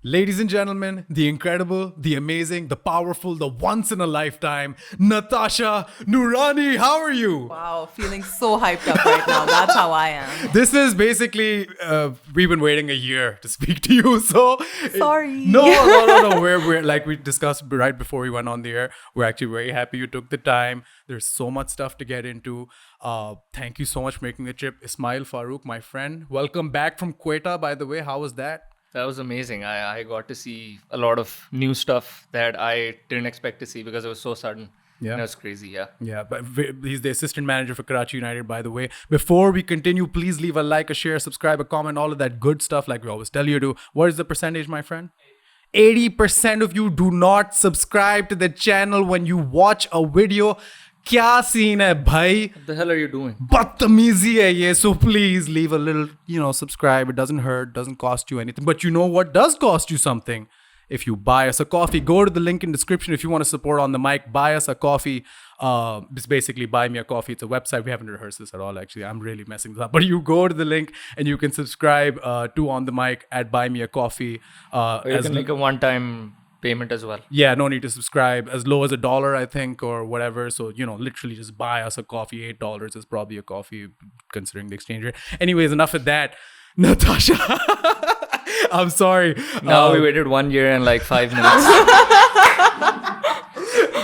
Ladies and gentlemen, the incredible, the amazing, the powerful, the once in a lifetime, Natasha Noorani. How are you? Wow, feeling so hyped up right now. That's how I am. This is basically, we've been waiting a year to speak to you. So, Sorry. No. We're like we discussed right before we went on the air. We're actually very happy you took the time. There's so much stuff to get into. Thank you so much for making the trip. Ismail Farouk, my friend. Welcome back from Quetta, by the way. How was that? That was amazing. I got to see a lot of new stuff that I didn't expect to see because it was so sudden. Yeah. And it was crazy, yeah. Yeah, but he's the assistant manager for Karachi United, by the way. Before we continue, please leave a like, a share, subscribe, a comment, all of that good stuff like we always tell you to. What is the percentage, my friend? 80% of you do not subscribe to the channel when you watch a video. Kya scene hai, bhai? What the hell are you doing? Badtameezi hai ye. So please leave a little, subscribe. It doesn't hurt, doesn't cost you anything. But you know what does cost you something? If you buy us a coffee, go to the link in description if you want to support on the mic. Buy us a coffee. It's basically buy me a coffee. It's a website. We haven't rehearsed this at all, actually. I'm really messing this up. But you go to the link and you can subscribe to On the Mic at Buy Me a Coffee. Or you can make a one-time payment as well. Yeah, no need to subscribe. As low as $1, I think, or whatever. So, literally just buy us a coffee. $8 is probably a coffee, considering the exchange rate. Anyways, enough of that. Natasha, I'm sorry. Now we waited 1 year and like 5 minutes.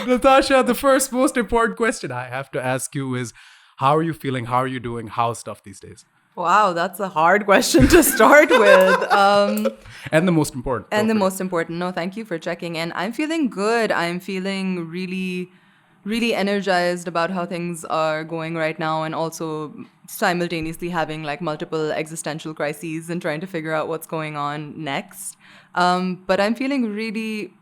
Natasha, the first most important question I have to ask you is, how are you feeling? How are you doing? How's stuff these days? Wow, that's a hard question to start with. And the most important. Most important. No, thank you for checking in. I'm feeling good. I'm feeling really, really energized about how things are going right now, and also simultaneously having like multiple existential crises and trying to figure out what's going on next. But I'm feeling really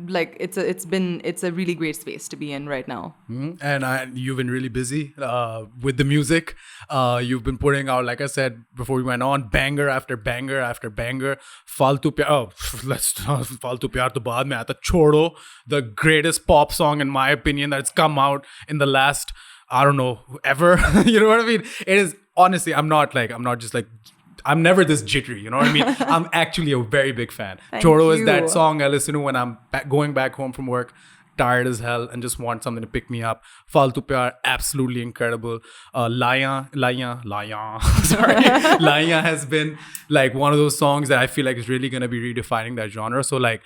like it's a really great space to be in right now. And you've been really busy with the music. You've been putting out, like I said before we went on, banger after banger after banger. Faltu Pyar. Oh, Faltu Pyar to baad mein aata. Choro, the greatest pop song in my opinion that's come out in the last, I don't know, ever. You know what I mean? It is, honestly, I'm I'm never this jittery, you know what I mean? I'm actually a very big fan. Choro is that song I listen to when I'm going back home from work, tired as hell, and just want something to pick me up. Faltu Pyar, absolutely incredible. Laya, sorry. Laya has been like one of those songs that I feel like is really going to be redefining that genre. So like,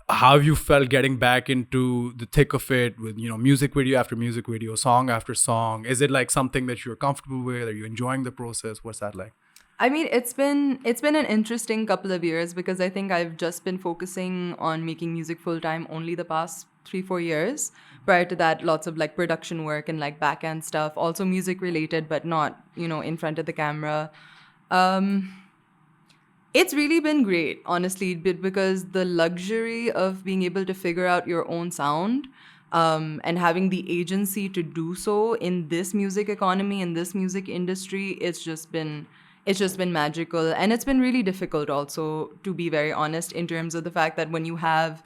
how have you felt getting back into the thick of it with, music video after music video, song after song? Is it like something that you're comfortable with? Are you enjoying the process? What's that like? I mean, it's been an interesting couple of years because I think I've just been focusing on making music full time only the past 3-4 years. Prior to that, lots of like production work and like back end stuff, also music related, but not, in front of the camera. It's really been great, honestly, because the luxury of being able to figure out your own sound and having the agency to do so in this music economy, in this music industry, it's just been magical. And it's been really difficult also, to be very honest, in terms of the fact that when you have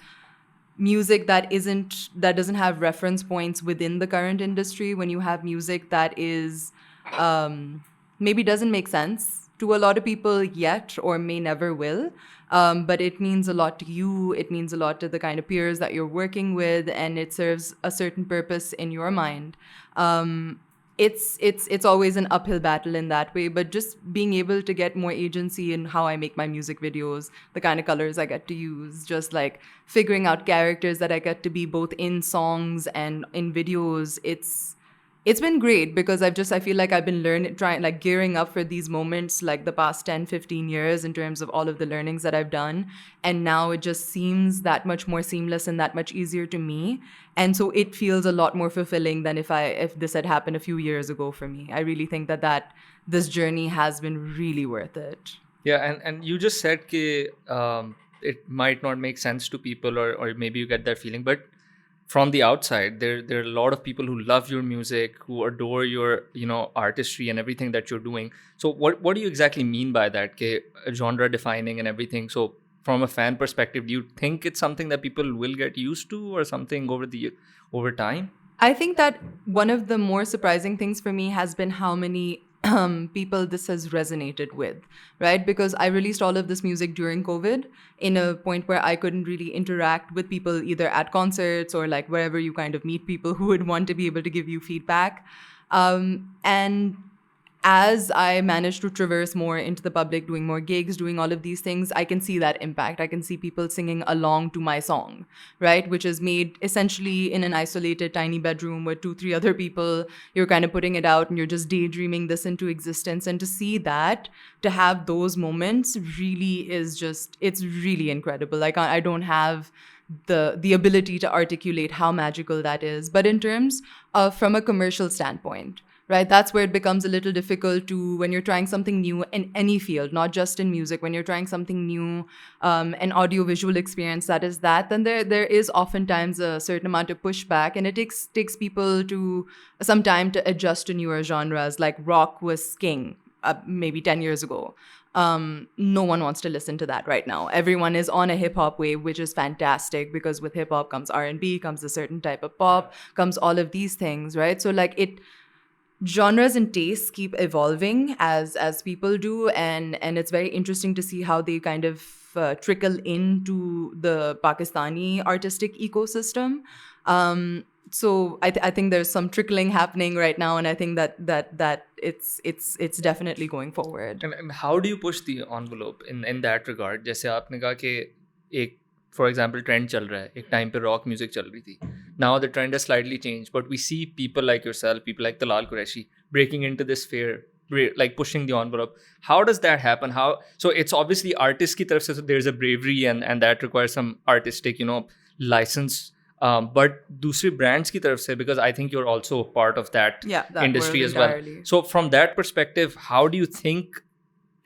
music that doesn't have reference points within the current industry, when you have music that is maybe doesn't make sense to a lot of people yet, or may never will, but it means a lot to you, it means a lot to the kind of peers that you're working with, and it serves a certain purpose in your mind. It's always an uphill battle in that way, but just being able to get more agency in how I make my music videos, the kind of colors I get to use, just like figuring out characters that I get to be both in songs and in videos, it's been great because I feel like I've been gearing up for these moments like the past 10-15 years in terms of all of the learnings that I've done, and now it just seems that much more seamless and that much easier to me, and so it feels a lot more fulfilling than if this had happened a few years ago for me. I really think that this journey has been really worth it. Yeah, and you just said that it might not make sense to people, or maybe you get that feeling, but from the outside, there are a lot of people who love your music, who adore your artistry and everything that you're doing. So what do you exactly mean by that? Genre defining and everything. So from a fan perspective, do you think it's something that people will get used to, or something over time? I think that one of the more surprising things for me has been how many people this has resonated with, right? Because I released all of this music during COVID in a point where I couldn't really interact with people either at concerts or like wherever you kind of meet people who would want to be able to give you feedback. And as I managed to traverse more into the public, doing more gigs, doing all of these things, I can see that impact. I can see people singing along to my song, right? Which is made essentially in an isolated tiny bedroom with 2, 3 other people. You're kind of putting it out and you're just daydreaming this into existence. And to see that, to have those moments really is just, it's really incredible. I don't have the ability to articulate how magical that is. But in terms of from a commercial standpoint, right, that's where it becomes a little difficult to, when you're trying something new in any field, not just in music, when you're trying something new, an audiovisual experience that is that, then there is oftentimes a certain amount of pushback, and it takes people to some time to adjust to newer genres. Like rock was king maybe 10 years ago. No one wants to listen to that right now. Everyone is on a hip hop wave, which is fantastic, because with hip hop comes R&B, comes a certain type of pop, comes all of these things, right? So like genres and tastes keep evolving as people do, and it's very interesting to see how they kind of trickle into the Pakistani artistic ecosystem. So I think there's some trickling happening right now, and I think that it's definitely going forward. And how do you push the envelope in that regard? जैसे आपने कहा कि एक for example trend चल रहा है, एक time पे rock music चल रही थी. Now the trend has slightly changed, but we see people like yourself, people like Talal Qureshi breaking into this sphere, like pushing the envelope. How does that happen? So it's obviously artist की तरफ से, so there's a bravery and that requires some artistic, license. But दूसरे brands की तरफ से, because I think you're also part of that industry as well. So from that perspective, how do you think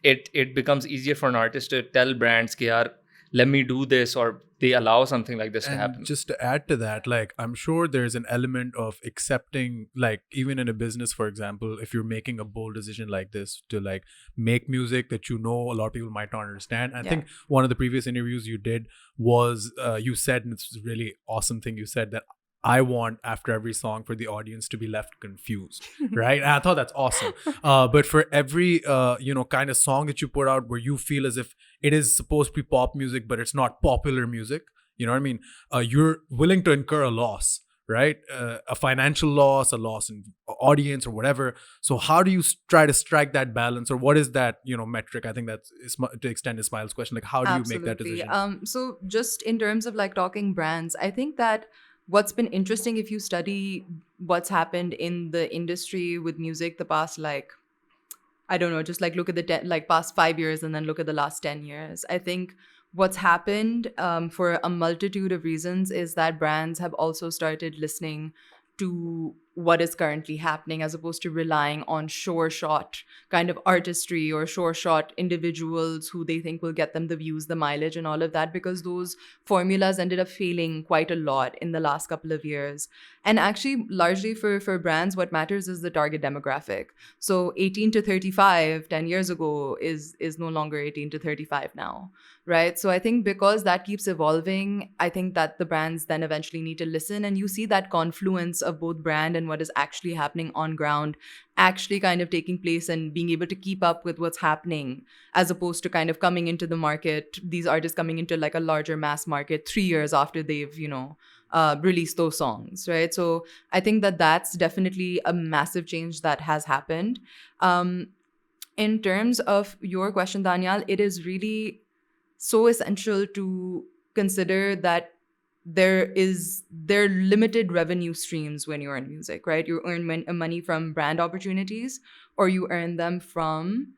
it becomes easier for an artist to tell brands कि यार, let me do this, or they allow something like this to happen? Just to add to that, like, I'm sure there's an element of accepting, like, even in a business, for example, if you're making a bold decision like this to like make music that a lot of people might not understand. I think one of the previous interviews you did was you said, and it's a really awesome thing you said, that I want after every song for the audience to be left confused, right? And I thought that's awesome. But for every kind of song that you put out where you feel as if it is supposed to be pop music, but it's not popular music, you know what I mean? You're willing to incur a loss, right? A financial loss, a loss in audience or whatever. So how do you try to strike that balance, or what is that, metric? I think that's to extend Ismail's question. Like, how do you make that decision? So just in terms of like talking brands, I think that what's been interesting, if you study what's happened in the industry with music the past, like, I don't know, just like look at the past 5 years and then look at the last 10 years. I think what's happened for a multitude of reasons is that brands have also started listening to what is currently happening, as opposed to relying on sure shot kind of artistry or sure shot individuals who they think will get them the views, the mileage and all of that, because those formulas ended up failing quite a lot in the last couple of years. And actually, largely for brands, what matters is the target demographic. So 18 to 35 10 years ago is no longer 18 to 35 now, right? So I think because that keeps evolving, I think that the brands then eventually need to listen, and you see that confluence of both brand and what is actually happening on ground actually kind of taking place, and being able to keep up with what's happening, as opposed to kind of coming into the market, these artists coming into like a larger mass market 3 years after they've released those songs, right? So I think that that's definitely a massive change that has happened. In terms of your question, Daniel, it is really so essential to consider that there are limited revenue streams when you're in music, right? You earn money from brand opportunities, or you earn them from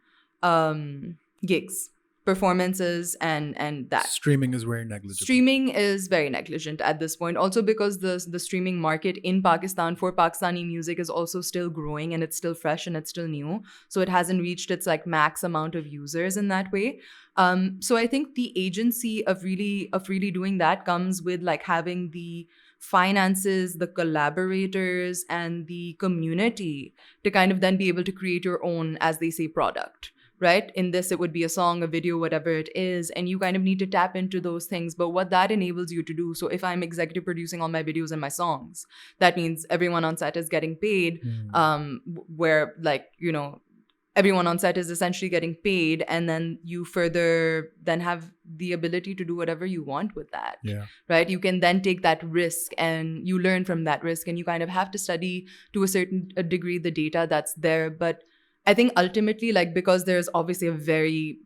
gigs, performances, and that. Streaming is very negligible. Streaming is very negligent at this point. Also because the streaming market in Pakistan for Pakistani music is also still growing, and it's still fresh and it's still new. So it hasn't reached its like max amount of users in that way. So I think the agency of really doing that comes with like having the finances, the collaborators, and the community to kind of then be able to create your own, as they say, product. Right? In this, it would be a song, a video, whatever it is, and you kind of need to tap into those things. But what that enables you to do, so if I'm executive producing all my videos and my songs, that means everyone on set is getting paid, where like, everyone on set is essentially getting paid, and then you further then have the ability to do whatever you want with that. Yeah. Right? You can then take that risk and you learn from that risk, and you kind of have to study to a certain degree the data that's there. But I think ultimately, like, because there's obviously a very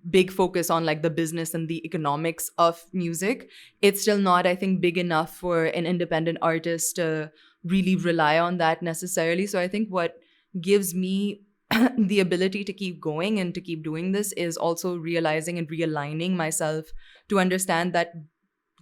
big focus on like the business and the economics of music, it's still not, I think, big enough for an independent artist to really rely on that necessarily. So I think what gives me the ability to keep going and to keep doing this is also realizing and realigning myself to understand that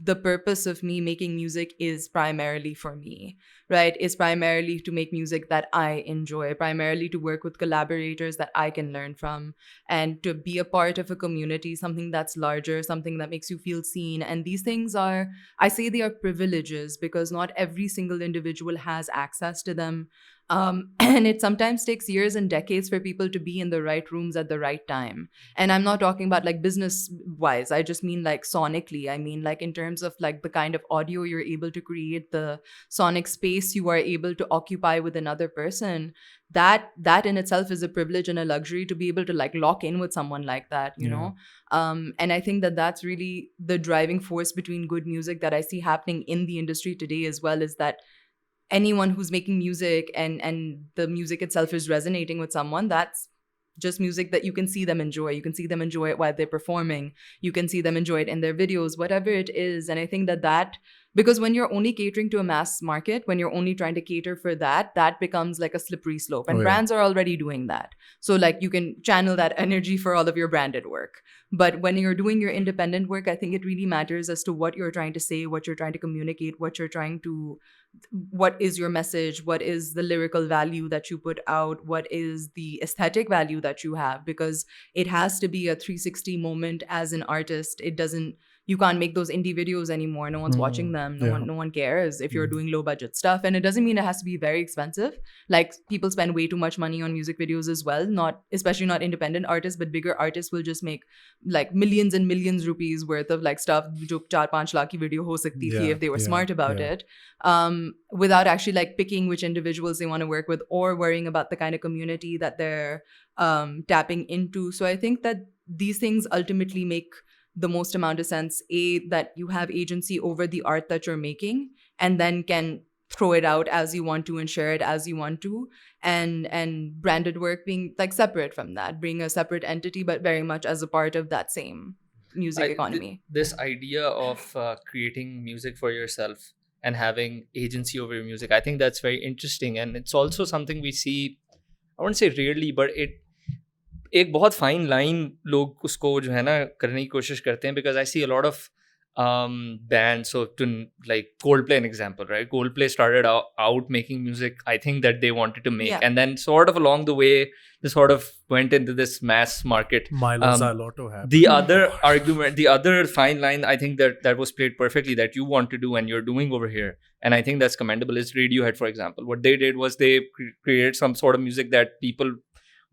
the purpose of me making music is primarily for me, right? Is primarily to make music that I enjoy, primarily to work with collaborators that I can learn from, and to be a part of a community, something that's larger, something that makes you feel seen. And these things are, I say they are privileges because not every single individual has access to them. And it sometimes takes years and decades for people to be in the right rooms at the right time. And I'm not talking about like business wise. I just mean like sonically. I mean like in terms of like the kind of audio you're able to create, the sonic space you are able to occupy with another person. That in itself is a privilege and a luxury to be able to like lock in with someone like that, you know? And I think that that's really the driving force between good music that I see happening in the industry today as well, is that anyone who's making music and the music itself is resonating with someone, that's just music that you can see them enjoy. You can see them enjoy it while they're performing. You can see them enjoy it in their videos, whatever it is. And I think that because when you're only catering to a mass market, when you're only trying to cater for that becomes like a slippery slope. And brands are already doing that. So like you can channel that energy for all of your branded work. But when you're doing your independent work, I think it really matters as to what you're trying to say, what you're trying to communicate, what is your message, what is the lyrical value that you put out, what is the aesthetic value that you have, because it has to be a 360 moment as an artist. You can't make those indie videos anymore. No one's watching them. No one cares if you're doing low budget stuff. And it doesn't mean it has to be very expensive. Like people spend way too much money on music videos as well. Especially not independent artists, but bigger artists will just make like millions and millions rupees worth of like stuff jo 4-5 lakh ki video ho sakti thi if they were smart about it. Without actually like picking which individuals they want to work with or worrying about the kind of community that they're tapping into. So I think that these things ultimately make the most amount of sense. That you have agency over the art that you're making and then can throw it out as you want to and share it as you want to, and branded work being like separate from that, being a separate entity but very much as a part of that same music economy. This idea of creating music for yourself and having agency over your music, I think that's very interesting. And it's also something we see, I won't say rarely, but एक बहुत fine line लोग उसको जो है ना करने की कोशिश करते हैं, because I see a lot of bands. So to like Coldplay, an example, right? Coldplay started out making music I think that they wanted to make, and then sort of along the way they sort of went into this mass market. Lotto happened. The other argument, the other fine line I think that was played perfectly, that you want to do and you're doing over here, and I think that's commendable, is Radiohead, for example. What they did was they created some sort of music that people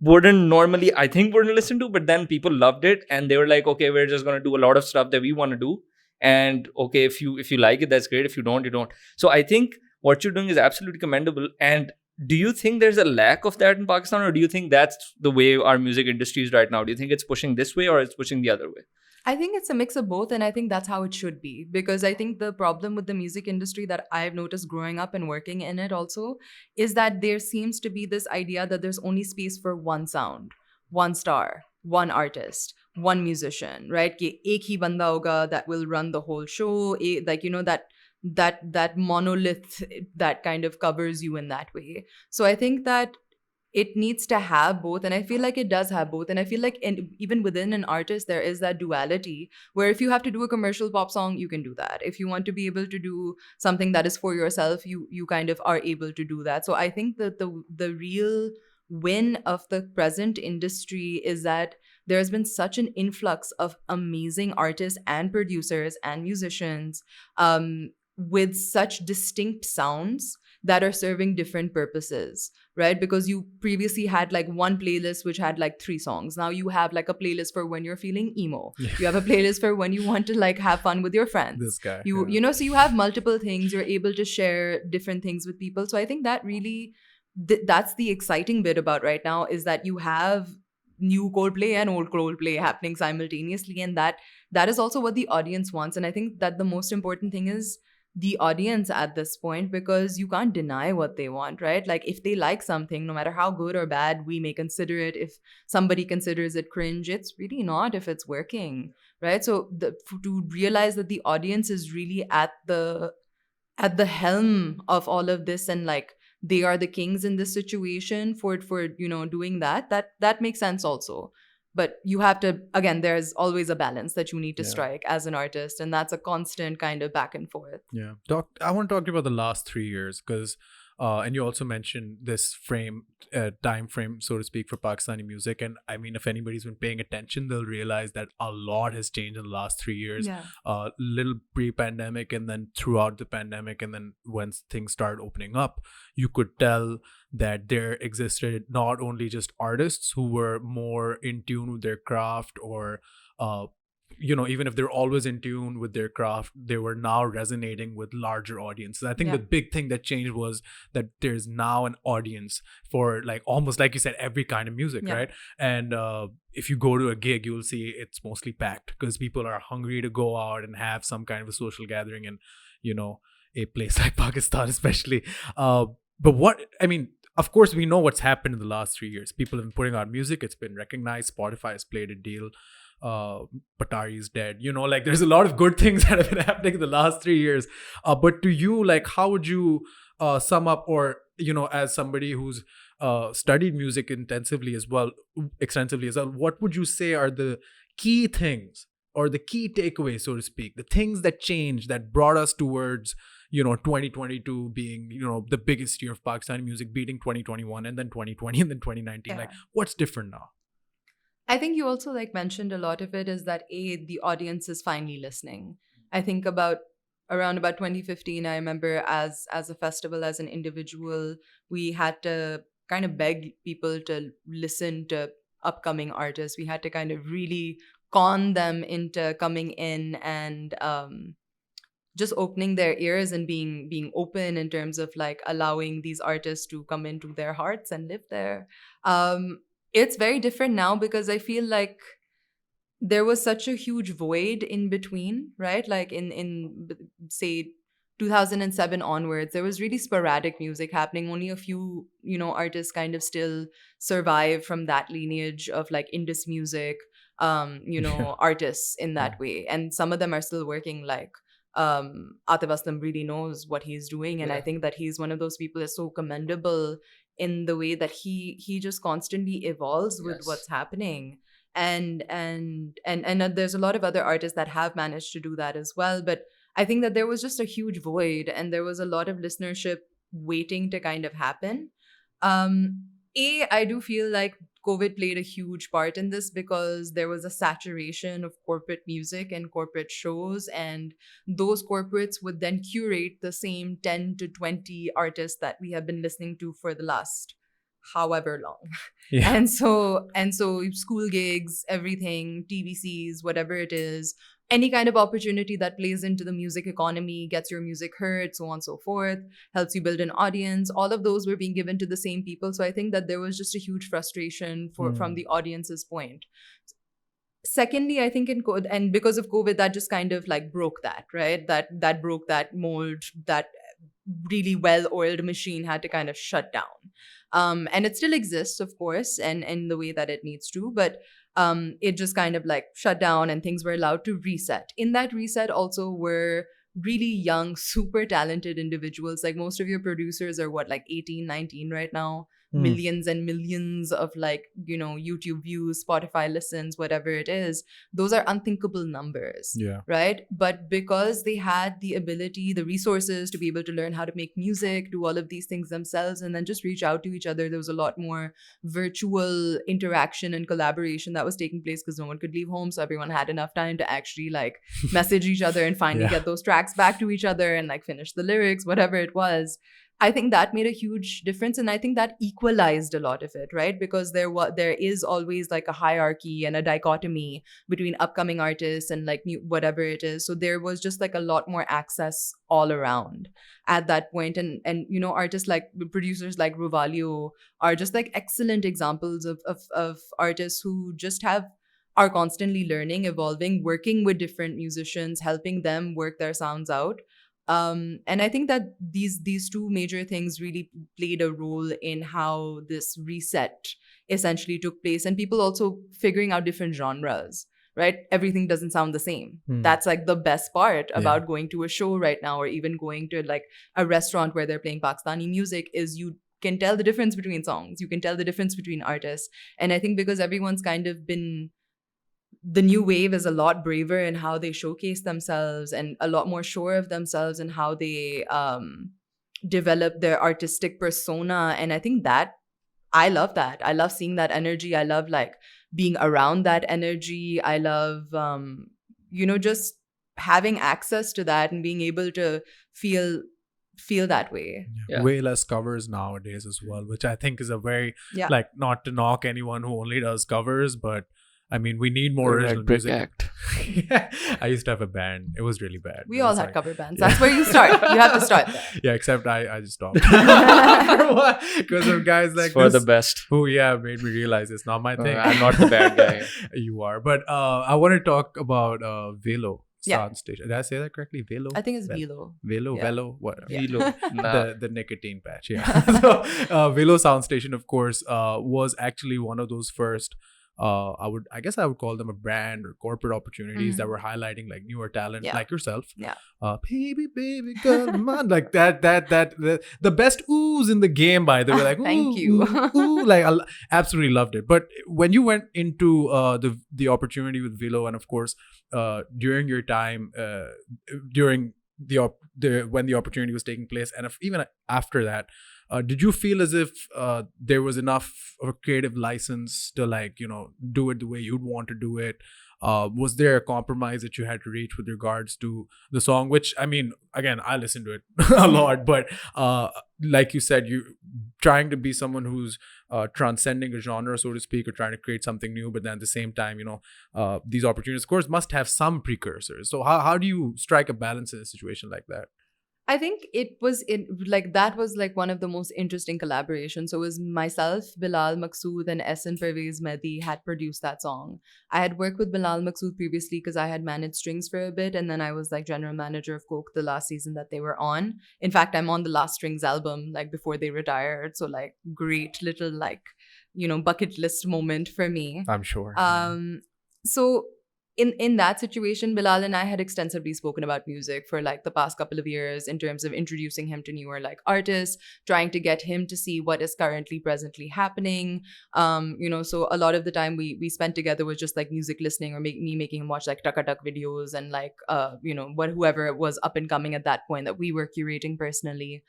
wouldn't normally, I think, wouldn't listen to, but then people loved it and they were like, okay, we're just going to do a lot of stuff that we want to do, and okay, if you like it, that's great. If you don't, you don't. So I think what you're doing is absolutely commendable. And do you think there's a lack of that in Pakistan, or do you think that's the way our music industry is right now? Do you think it's pushing this way or it's pushing the other way? I think it's a mix of both, and I think that's how it should be. Because I think the problem with the music industry that I've noticed growing up and working in it also is that there seems to be this idea that there's only space for one sound, one star, one artist, one musician, right? Ki ek hi banda hoga that will run the whole show, like, you know, that monolith that kind of covers you in that way. So I think that it needs to have both, and I feel like it does have both. And I feel like even within an artist there is that duality where if you have to do a commercial pop song, you can do that. If you want to be able to do something that is for yourself, you kind of are able to do that. So I think that the real win of the present industry is that there's been such an influx of amazing artists and producers and musicians with such distinct sounds that are serving different purposes, right? Because you previously had like one playlist which had like 3 songs. Now you have like a playlist for when you're feeling emo. You have a playlist for when you want to like have fun with your friends. This guy. You know, so you have multiple things. You're able to share different things with people. So I think that really that's the exciting bit about right now, is that you have new Coldplay and old Coldplay happening simultaneously, and that is also what the audience wants. And I think that the most important thing is the audience at this point, because you can't deny what they want, right? Like, if they like something, no matter how good or bad we may consider it, if somebody considers it cringe, it's really not if it's working, right? So to realize that the audience is really at the helm of all of this, and like they are the kings in this situation for doing that makes sense also. But you have to, again, there's always a balance that you need to strike as an artist, and that's a constant kind of back and forth. Yeah. I want to talk to you about the last 3 years, because and you also mentioned this time frame, so to speak, for Pakistani music. And I mean, if anybody's been paying attention, they'll realize that a lot has changed in the last 3 years. Little pre-pandemic, and then throughout the pandemic, and then when things started opening up, you could tell that there existed not only just artists who were more in tune with their craft, or even if they're always in tune with their craft, they were now resonating with larger audiences. I think the big thing that changed was that there's now an audience for, like, almost like you said, every kind of music, right? And if you go to a gig, you'll see it's mostly packed, because people are hungry to go out and have some kind of a social gathering, and a place like Pakistan especially. But of course, we know what's happened in the last 3 years. People have been putting out music. It's been recognized. Spotify has played a deal. Patari is dead. Like, there's a lot of good things that have been happening in the last 3 years. But to you, like, how would you sum up, or, as somebody who's studied music extensively as well, what would you say are the key things, or the key takeaways, so to speak, the things that changed, that brought us towards 2022 being the biggest year of Pakistani music, beating 2021, and then 2020, and then 2019? Like, what's different now? I think you also, like, mentioned a lot of it is that the audience is finally listening. I think around about 2015, I remember as a festival, as an individual, we had to kind of beg people to listen to upcoming artists. We had to kind of really con them into coming in and just opening their ears and being open in terms of, like, allowing these artists to come into their hearts and live there. It's very different now, because I feel like there was such a huge void in between, right? Like, in say 2007 onwards, there was really sporadic music happening. Only a few artists kind of still survive from that lineage of, like, Indus music artists in that way, and some of them are still working. Like, Atif Aslam really knows what he's doing, and I think that he's one of those people that's so commendable in the way that he just constantly evolves with what's happening. And there's a lot of other artists that have managed to do that as well. But I think that there was just a huge void, and there was a lot of listenership waiting to kind of happen. I do feel like COVID played a huge part in this, because there was a saturation of corporate music and corporate shows, and those corporates would then curate the same 10 to 20 artists that we have been listening to for the last however long. And so school gigs, everything, TVCs, whatever it is, any kind of opportunity that plays into the music economy, gets your music heard, so on and so forth, helps you build an audience. All of those were being given to the same people. So I think that there was just a huge frustration from the audience's point. Secondly, I think and because of COVID, that just kind of, like, broke that, right? That broke that mold. That really well-oiled machine had to kind of shut down. And it still exists, of course, and in the way that it needs to, but it just kind of, like, shut down, and things were allowed to reset. In that reset also were really young, super talented individuals. Like, most of your producers are like 18, 19 right now. Millions and millions of, like, YouTube views, Spotify listens, whatever it is. Those are unthinkable numbers, right? But because they had the ability, the resources to be able to learn how to make music, do all of these things themselves, and then just reach out to each other, there was a lot more virtual interaction and collaboration that was taking place, because no one could leave home, so everyone had enough time to actually, like, message each other and finally get those tracks back to each other and, like, finish the lyrics, whatever it was. I think that made a huge difference, and I think that equalized a lot of it, right? Because there is always like a hierarchy and a dichotomy between upcoming artists and like new whatever it is. So there was just like a lot more access all around at that point, and you know, artists like producers like Ruvalio are just like excellent examples of artists who just are constantly learning, evolving, working with different musicians, helping them work their sounds out. And I think that these two major things really played a role in how this reset essentially took place, and people also figuring out different genres. Right, everything doesn't sound the same. That's like the best part about going to a show right now, or even going to like a restaurant where they're playing Pakistani music, is you can tell the difference between songs. You can tell the difference between artists, and I think because everyone's kind of been, the new wave is a lot braver in how they showcase themselves and a lot more sure of themselves and how they develop their artistic persona. And I think that I love that. I love seeing that energy. I love like being around that energy. I love, you know, just having access to that and being able to feel that way. Yeah. Way less covers nowadays as well, which I think is a very, like, not to knock anyone who only does covers, but I mean, we need more original music. Act. I used to have a band. It was really bad. We all had cover bands. That's where you start. You have to start there. Yeah, except I just stopped. Because of guys like it's for this. The best. Who, made me realize it's not my thing. I'm not the bad guy. You are. But I want to talk about Velo. Sound station. Did I say that correctly? Velo? I think it's Velo. Velo, what? Velo. The nicotine patch, yeah. So, Velo Sound Station, of course, was actually one of those first, I guess I would call them a brand or corporate opportunities that were highlighting like newer talent like yourself. Yeah. Baby, come on. Like that, the best oohs in the game, by the way. Like, ooh, thank you. Ooh, like, I absolutely loved it. But when you went into the opportunity with Velo, and of course, during your time, during when the opportunity was taking place, and even after that, did you feel as if there was enough of a creative license to, like, you know, do it the way you'd want to do it? Was there a compromise that you had to reach with regards to the song? Which, I mean, again, I listen to it a lot, but like you said, you trying to be someone who's transcending a genre, so to speak, or trying to create something new, but then at the same time, you know, these opportunities, of course, must have some precursors. So how do you strike a balance in a situation like that? I think that was like one of the most interesting collaborations. So it was myself, Bilal Maqsood, and Essen Pervez Mehdi had produced that song. I had worked with Bilal Maqsood previously because I had managed strings for a bit, and then I was like general manager of Coke the last season that they were on. In fact, I'm on the Last Strings album, like before they retired. So like great little, like, you know, bucket list moment for me. I'm sure. So in that situation, Bilal and I had extensively spoken about music for like the past couple of years in terms of introducing him to newer like artists, trying to get him to see what is presently happening. You know, so a lot of the time we spent together was just like music listening, or me making him watch like Tuck videos and like you know, whoever was up and coming at that point that we were curating personally.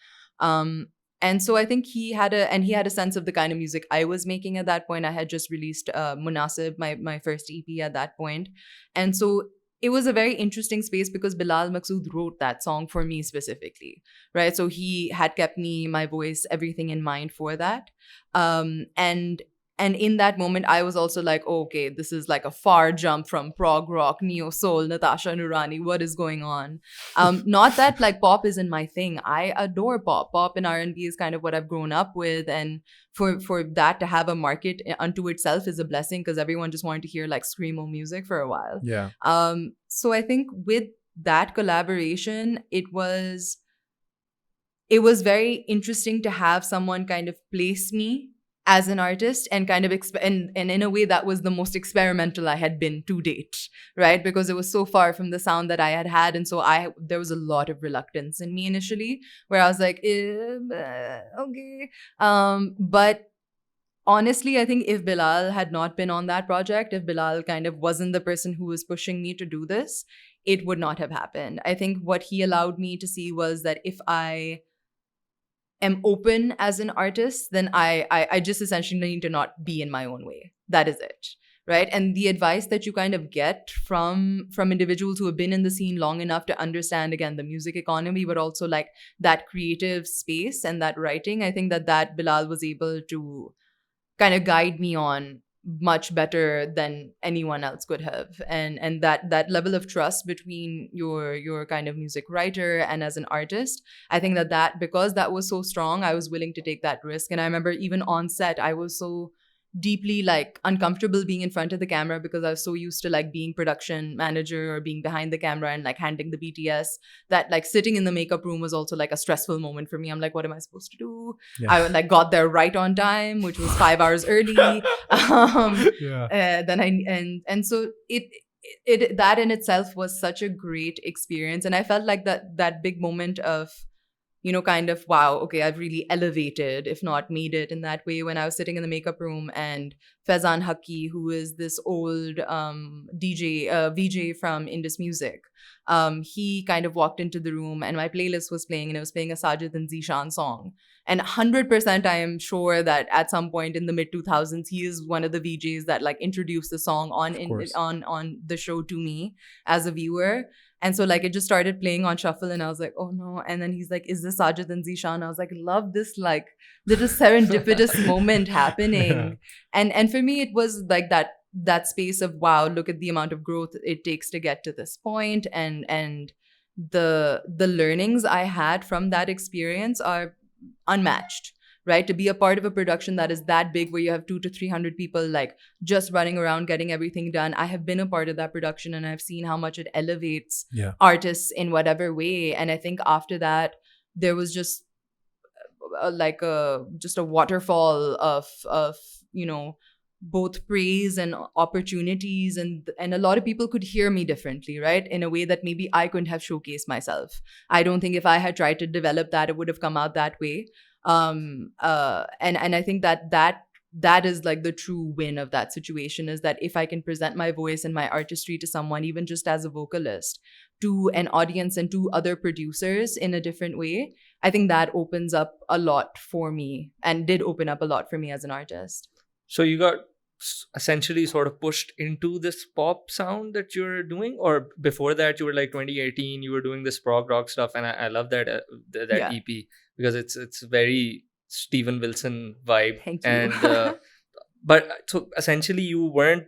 And so I think he had a sense of the kind of music I was making at that point. I had just released Munasib, my first EP at that point. And so it was a very interesting space because Bilal Maqsood wrote that song for me specifically, right? So he had kept me, my voice, everything in mind for that. And in that moment, I was also like, oh, okay, this is like a far jump from prog rock, neo soul, Natasha Noorani. What is going on? Not that like pop isn't my thing. I adore pop. Pop and R&B is kind of what I've grown up with. And for that to have a market unto itself is a blessing, because everyone just wanted to hear like screamo music for a while. Yeah. So I think with that collaboration, it was very interesting to have someone kind of place me as an artist and kind of and in a way that was the most experimental I had been to date, right? Because it was so far from the sound that I had, and so there was a lot of reluctance in me initially, where I was like, okay. But honestly, I think if Bilal had not been on that project, if Bilal kind of wasn't the person who was pushing me to do this, it would not have happened. I think what he allowed me to see was that if I am open as an artist, then I just essentially need to not be in my own way. That is it, right? And the advice that you kind of get from individuals who have been in the scene long enough to understand, again, the music economy, but also like that creative space and that writing, I think that Bilal was able to kind of guide me on much better than anyone else could have. And that level of trust between your kind of music writer and as an artist, I think that because that was so strong, I was willing to take that risk. And I remember even on set, I was so deeply like uncomfortable being in front of the camera because I was so used to like being production manager or being behind the camera and like handling the BTS, that like sitting in the makeup room was also like a stressful moment for me. I'm like, what am I supposed to do? Yeah. I like got there right on time, which was 5 hours early. Then and so it that in itself was such a great experience, and I felt like that big moment of, you know, kind of, wow, okay, I've really elevated, if not made it in that way, when I was sitting in the makeup room and Faizan Haqqi, who is this old VJ from Indus Music, he kind of walked into the room and my playlist was playing, and it was playing a Sajid and Zishan song. And 100% I am sure that at some point in the mid 2000s, he is one of the VJs that like introduced the song on the show to me as a viewer. And so like it just started playing on shuffle and I was like, oh no. And then he's like, is this Sajid and Zishan? I was like, love this like little serendipitous moment happening. Yeah. And for me, it was like that space of, wow, look at the amount of growth it takes to get to this point. And the learnings I had from that experience are unmatched. Right? To be a part of a production that is that big, where you have 200 to 300 people like just running around getting everything done. I have been a part of that production and I've seen how much it elevates artists in whatever way. And I think after that, there was just just a waterfall of you know, both praise and opportunities, and a lot of people could hear me differently, right? In a way that maybe I couldn't have showcased myself. I don't think if I had tried to develop that, it would have come out that way. And I think that is like the true win of that situation, is that if I can present my voice and my artistry to someone, even just as a vocalist, to an audience and to other producers in a different way, I think that opens up a lot for me, and did open up a lot for me as an artist. So you got essentially sort of pushed into this pop sound that you're doing, or before that you were like 2018 you were doing this prog rock stuff, and I love that EP, because it's very Steven Wilson vibe. Thank you. And but so essentially you weren't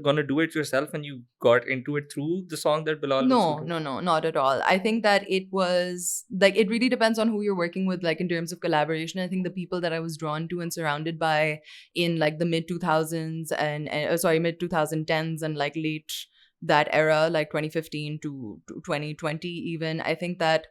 gonna do it yourself, and you got into it through the song that Bilal No, not at all. I think that it was like, it really depends on who you're working with, like in terms of collaboration. I think the people that I was drawn to and surrounded by in like the mid 2000s and mid 2010s and like late that era, like 2015 to 2020 even, I think that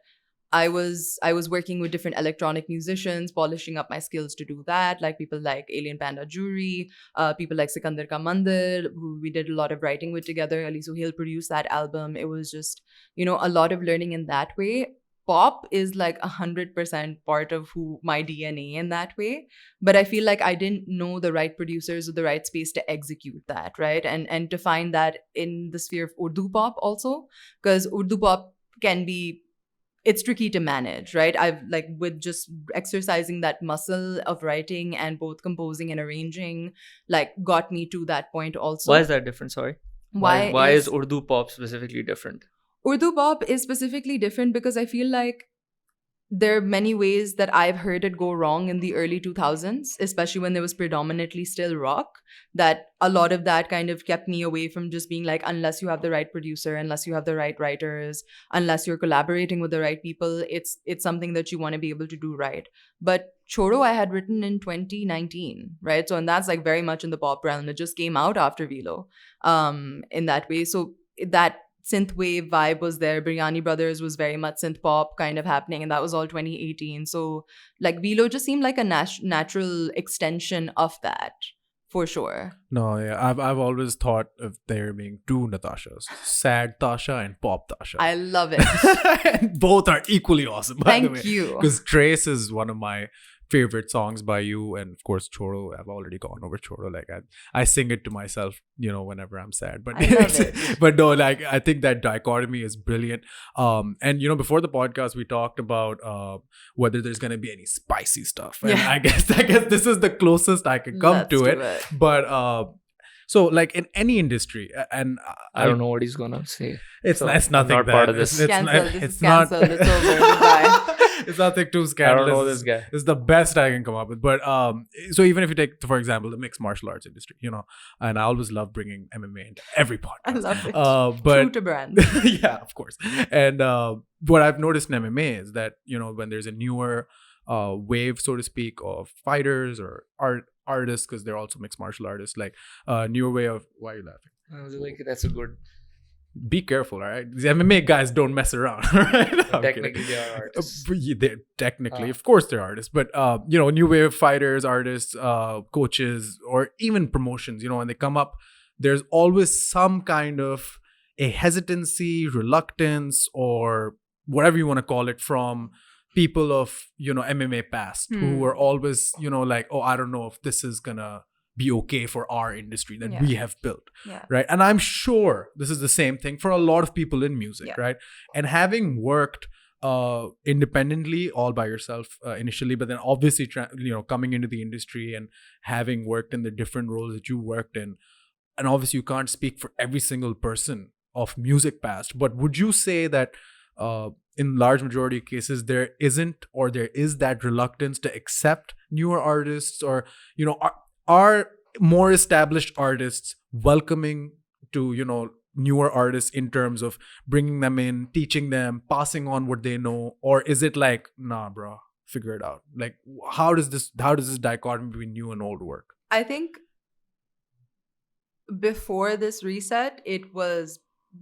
I was working with different electronic musicians, polishing up my skills to do that, like people like Alien Panda Jury, people like Sikandar Ka Mandir, who we did a lot of writing with together. Ali Suhail produced that album. It was just, you know, a lot of learning in that way. Pop is like 100% part of who my DNA in that way. But I feel like I didn't know the right producers or the right space to execute that, right? And to find that in the sphere of Urdu pop also, because Urdu pop can be, it's tricky to manage, right? I've like, with just exercising that muscle of writing and both composing and arranging, like got me to that point also. Why is that different? Sorry. Why is Urdu pop specifically different? Urdu pop is specifically different because I feel like there are many ways that I've heard it go wrong in the early 2000s, especially when there was predominantly still rock, that a lot of that kind of kept me away from just being like, unless you have the right producer, unless you have the right writers, unless you're collaborating with the right people, it's something that you want to be able to do right. But Choro I had written in 2019, right? So, and that's like very much in the pop realm. It just came out after Velo, in that way. So that synthwave vibe was there. Biryani Brothers was very much synth pop kind of happening, and that was all 2018. So like Velo just seemed like a natural extension of that, for sure. No, yeah, I've always thought of there being two Natashas, sad Tasha and pop Tasha. I love it. And both are equally awesome, by the way. Thank you. Because Trace is one of my favorite songs by you, and of course Choro. I've already gone over Choro. Like I sing it to myself, you know, whenever I'm sad. But I love it. but no, like I think that dichotomy is brilliant. And you know, before the podcast we talked about whether there's gonna be any spicy stuff, and I guess this is the closest I can come Let's to do it. But So like in any industry, and I don't know what he's gonna say. it's So, it's I'm nothing not that part of it's, this. it's Cancelled. not, This it's is not cancelled. It's over. Goodbye. it's nothing too I scandalous. don't know this guy. It's the best I can come up with. But so even if you take, for example, the mixed martial arts industry, and I always love bringing MMA into every podcast. I love it. But True to brand. yeah, of course. And what I've noticed in MMA is that when there's a newer wave, so to speak, of fighters or artists, because they're also mixed martial artists, like newer way of. Why are you laughing? I was like, that's a good. Be careful, all right? These MMA guys don't mess around, right? I'm Technically, kidding. they are artists. They're technically, of course, they're artists, but new wave fighters, artists, coaches, or even promotions. When they come up, there's always some kind of a hesitancy, reluctance, or whatever you want to call it, from people of MMA past who were always like, oh, I don't know if this is gonna be okay for our industry that we have built, right? And I'm sure this is the same thing for a lot of people in music, right? And having worked independently all by yourself initially, but then obviously coming into the industry and having worked in the different roles that you worked in, and obviously you can't speak for every single person of music past, but would you say that in large majority of cases there isn't, or there is that reluctance to accept newer artists, or are more established artists welcoming to newer artists in terms of bringing them in, teaching them, passing on what they know? Or is it like, nah bro, figure it out? Like how does this dichotomy between new and old work? I think before this reset, it was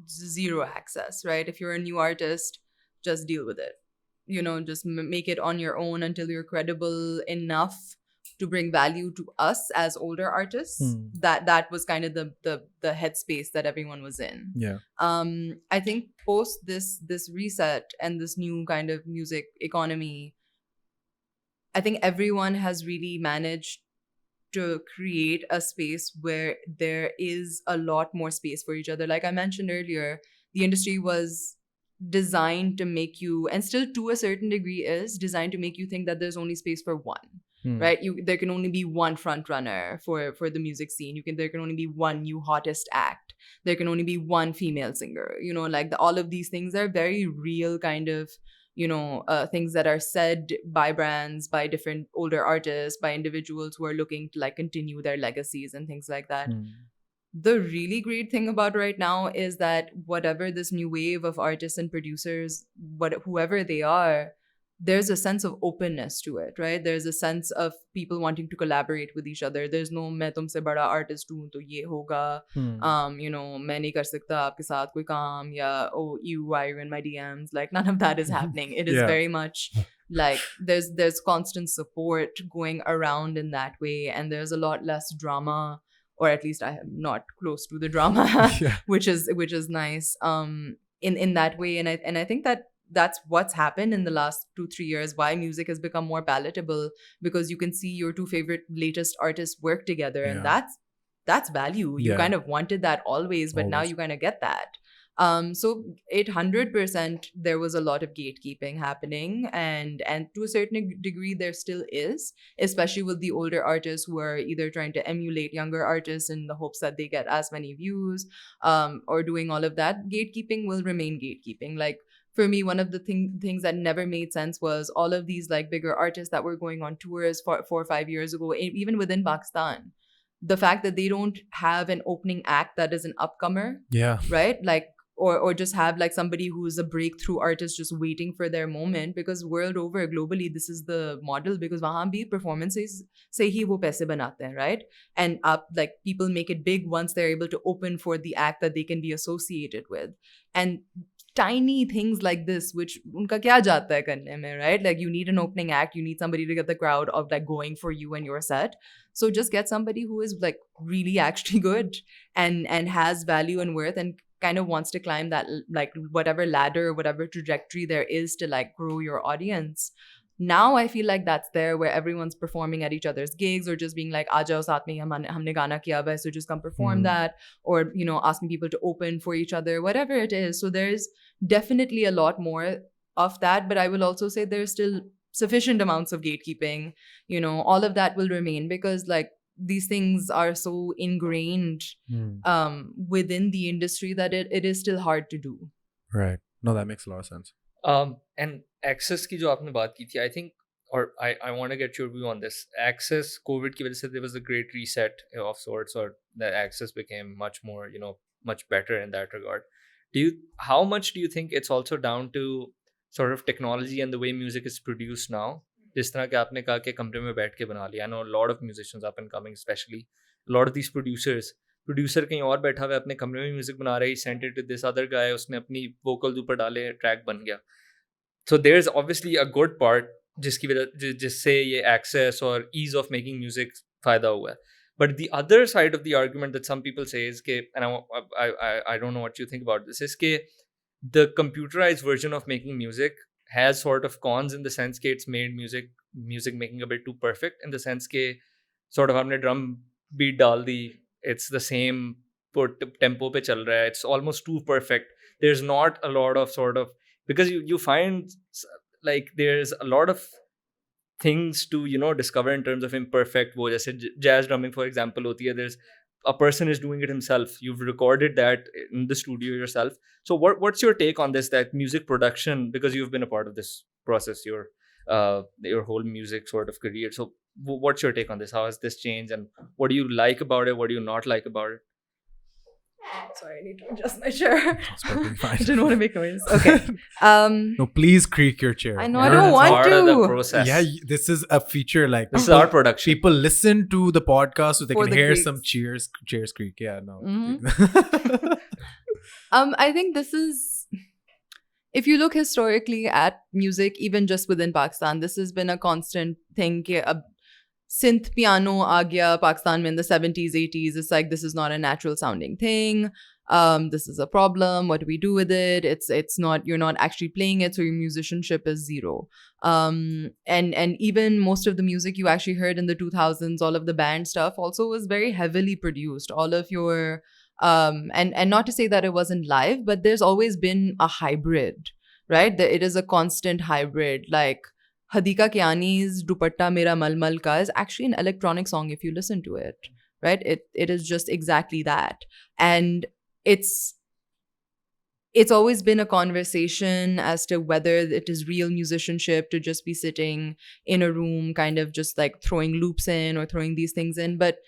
zero access, right? If you're a new artist, just deal with it. Just make it on your own until you're credible enough to bring value to us as older artists. That was kind of the headspace that everyone was in. Yeah. I think post this reset and this new kind of music economy, I think everyone has really managed to create a space where there is a lot more space for each other. Like I mentioned earlier, the industry was designed to make you, and still to a certain degree is designed to make you think that there's only space for one. Right? There can only be one front runner for the music scene. There can only be one new hottest act. There can only be one female singer. Like all of these things are very real kind of things that are said by brands, by different older artists, by individuals who are looking to like continue their legacies and things like that. The really great thing about right now is that whatever this new wave of artists and producers, whoever they are, there's a sense of openness to it, right? There's a sense of people wanting to collaborate with each other. There's no मैं तुमसे बड़ा artist हूँ तो ये होगा, मैं नहीं कर सकता आपके साथ कोई काम, या oh you are in my DMs. Like none of that is happening. It is very much like there's constant support going around in that way, and there's a lot less drama, or at least I am not close to the drama, which is nice in that way. And I think that's what's happened in the last 2-3 years, why music has become more palatable, because you can see your two favorite latest artists work together, and that's value. You kind of wanted that always, but now you kind of get that. So 800% there was a lot of gatekeeping happening, and to a certain degree there still is, especially with the older artists who are either trying to emulate younger artists in the hopes that they get as many views, or doing all of that. Gatekeeping will remain gatekeeping. Like for me, one of the things that never made sense was all of these like bigger artists that were going on tours 4 or 5 years ago, even within Pakistan. The fact that they don't have an opening act that is an upcomer, right? Like, or just have like somebody who's a breakthrough artist just waiting for their moment, because world over, globally, this is the model, because wahan bhi performances se hi wo paise banate hain, right? And like people make it big once they're able to open for the act that they can be associated with. And tiny things like this, which unka kya jata hai karne mein, right? Like you need an opening act, you need somebody to get the crowd of like going for you and your set. So just get somebody who is like really actually good and has value and worth, and kind of wants to climb that like whatever ladder, whatever trajectory there is to like grow your audience. Now I feel like that's there, where everyone's performing at each other's gigs, or just being like, "Aa jao saath mein, humne gaana kiya hai, so just come perform that," or asking people to open for each other, whatever it is. So there's definitely a lot more of that, but I will also say there's still sufficient amounts of gatekeeping. All of that will remain, because like these things are so ingrained within the industry that it is still hard to do. Right. No, that makes a lot of sense. And access की जो आपने बात की थी, I think, or I want to get your view on this. Access, COVID की वजह से there was a great reset of sorts, or the access became much more, much better in that regard. How much do you think it's also down to sort of technology and the way music is produced now? जिस तरह के आपने कहा कि कमरे में बैठ के बना लिया. I know a lot of musicians up and coming, especially a lot of these producer कहीं और बैठा हुआ है अपने कमरे में म्यूजिक बना रहा है, he sent it to this other guy, उसने अपनी vocals ऊपर डाले, ट्रैक बन गया. So there's obviously a good part जिससे ये access or ease of making music फायदा हुआ है. But the other side of the argument that some people say is कि, and I don't know what you think about this, is कि the computerized version of making music has sort of cons in the sense कि it's made music making a bit too perfect, in the sense कि sort of हमने drum beat डाल दी, it's the same tempo पे चल रहा है, it's almost too perfect. There's not a lot of sort of, because you find like there's a lot of things to discover in terms of imperfect. वो जैसे jazz drumming for example होती है, there's a person is doing it himself, you've recorded that in the studio yourself. So what's your take on this, that music production, because you've been a part of this process your whole music sort of career. So what's your take on this? How has this changed, and what do you like about it, what do you not like about it? Sorry, I need to adjust my chair. It's perfectly fine. I didn't want to make noise. Okay. No, please creak your chair. I know, I don't want part of the to. process. Yeah, this is a feature, like This is our production. people listen to the podcast so they For can the hear creaks. some chairs creak. Yeah, no. I think this is, if you look historically at music, even just within Pakistan, this has been a constant thing. Synth piano aa gaya Pakistan mein in the 70s, 80s. It's like, this is not a natural sounding thing. This is a problem. What do we do with it? It's not, you're not actually playing it, so your musicianship is zero. And even most of the music you actually heard in the 2000s, all of the band stuff also was very heavily produced. All of your and not to say that it wasn't live, but there's always been a hybrid, right? It is a constant hybrid. Like Hadika Kiani's Dupatta Mera Malmal Ka is actually an electronic song if you listen to it, right? It is just exactly that. And it's always been a conversation as to whether it is real musicianship to just be sitting in a room kind of just like throwing loops in or throwing these things in. But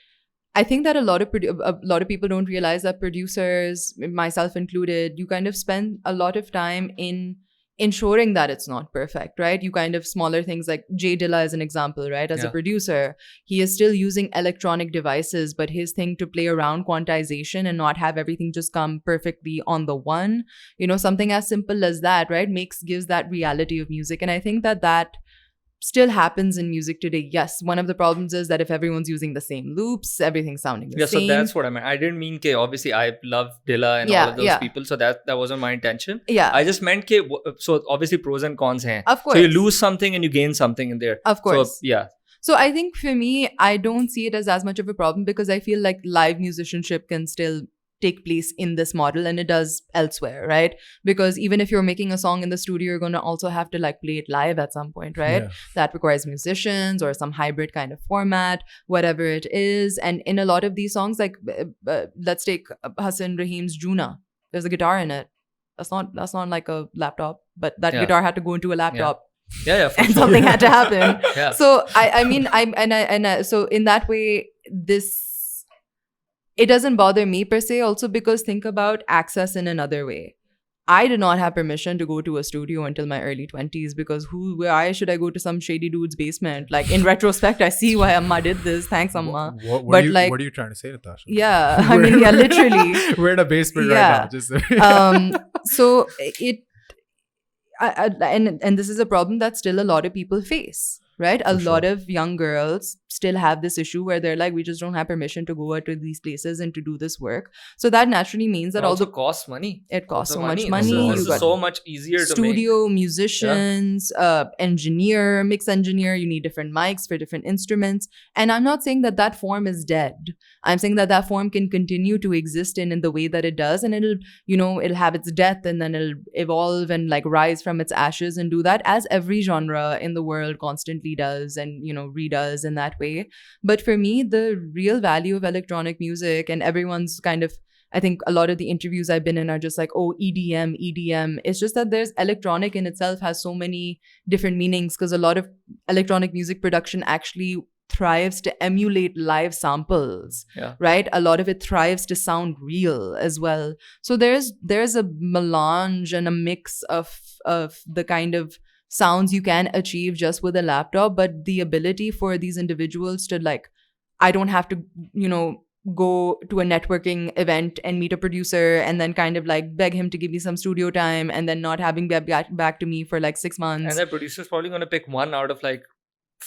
I think that a lot of people don't realize that producers, myself included, you kind of spend a lot of time in ensuring that it's not perfect, right? You kind of, smaller things like Jay Dilla is an example, right? As a producer, he is still using electronic devices, but his thing to play around quantization and not have everything just come perfectly on the one, something as simple as that, right? Gives that reality of music. And I think that still happens in music today. Yes, one of the problems is that if everyone's using the same loops, everything's sounding the same. So that's what I meant. I didn't mean ke obviously I love Dilla and all of those people, so that wasn't my intention. Yeah. I just meant ke, so obviously pros and cons hain. Of course. So you lose something and you gain something in there. Of course. So, yeah. So I think for me, I don't see it as much of a problem, because I feel like live musicianship can still take place in this model, and it does elsewhere, right? Because even if you're making a song in the studio, you're going to also have to like play it live at some point, right? Yeah. That requires musicians or some hybrid kind of format, whatever it is. And in a lot of these songs, like let's take Hassan Rahim's Juna. There's a guitar in it. That's not like a laptop, but that guitar had to go into a laptop. Yeah, and something had to happen. Yeah. So so in that way, it doesn't bother me per se, also because think about access in another way. I did not have permission to go to a studio until my early 20s, because why should I go to some shady dude's basement? Like, in retrospect, I see why Amma did this. Thanks, Amma. What are you trying to say, Natasha? Yeah, I mean, yeah, literally. We're in a basement right now. Just so and this is a problem that still a lot of people face. Right? A lot of young girls still have this issue where they're like, we just don't have permission to go out to these places and to do this work. So that naturally means that also costs money. It costs so much money. This is so much easier to make. Studio musicians, engineer, mix engineer, you need different mics for different instruments. And I'm not saying that form is dead. I'm saying that form can continue to exist in the way that it does, and it'll have its death, and then it'll evolve and like rise from its ashes and do that, as every genre in the world constantly constantly does and, redoes in that way. But for me, the real value of electronic music, and everyone's kind of, I think a lot of the interviews I've been in are just like, oh, EDM, EDM. It's just that there's electronic in itself has so many different meanings, because a lot of electronic music production actually thrives to emulate live samples, right? A lot of it thrives to sound real as well. So there's a melange and a mix of the kind of sounds you can achieve just with a laptop, but the ability for these individuals to like, I don't have to, go to a networking event and meet a producer and then kind of like beg him to give me some studio time and then not having back to me for like 6 months. And the producer's probably going to pick one out of like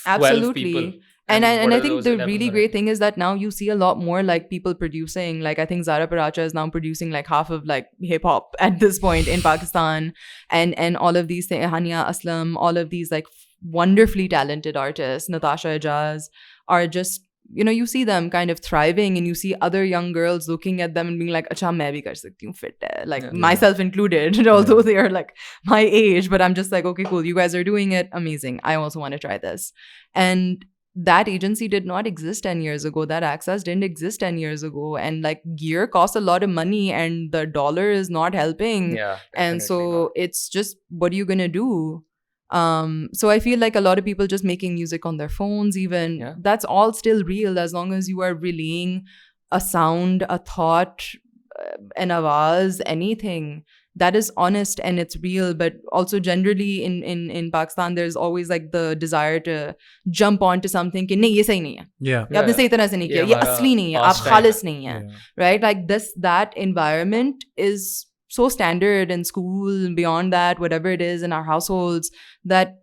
12 Absolutely. people. And I think those the 11 really are? great thing is that now you see a lot more like people producing. Like I think Zara Paracha is now producing like half of like hip hop at this point in Pakistan, and all of these things, Hania Aslam, all of these like wonderfully talented artists, Natasha Ijaz, are just, you see them kind of thriving, and you see other young girls looking at them and being like, acha, main bhi kar sakti hu, fit hai. Like myself included, although they are like my age, but I'm just like, okay, cool, you guys are doing it, amazing. I also want to try this. And that agency did not exist 10 years ago. That access didn't exist 10 years ago. And like gear costs a lot of money and the dollar is not helping. Yeah, and so not. it's just, what are you going to do? So I feel like a lot of people just making music on their phones even, that's all still real as long as you are relaying a sound, a thought, an awaz, anything that is honest and it's real. But also generally in Pakistan, there's always like the desire to jump onto something कि नहीं ये सही नहीं है, ये आपने सही तरह से नहीं किया, ये असली नहीं है, आप खालिस नहीं है, right? Like that environment is so standard in school, beyond that, whatever it is in our households, that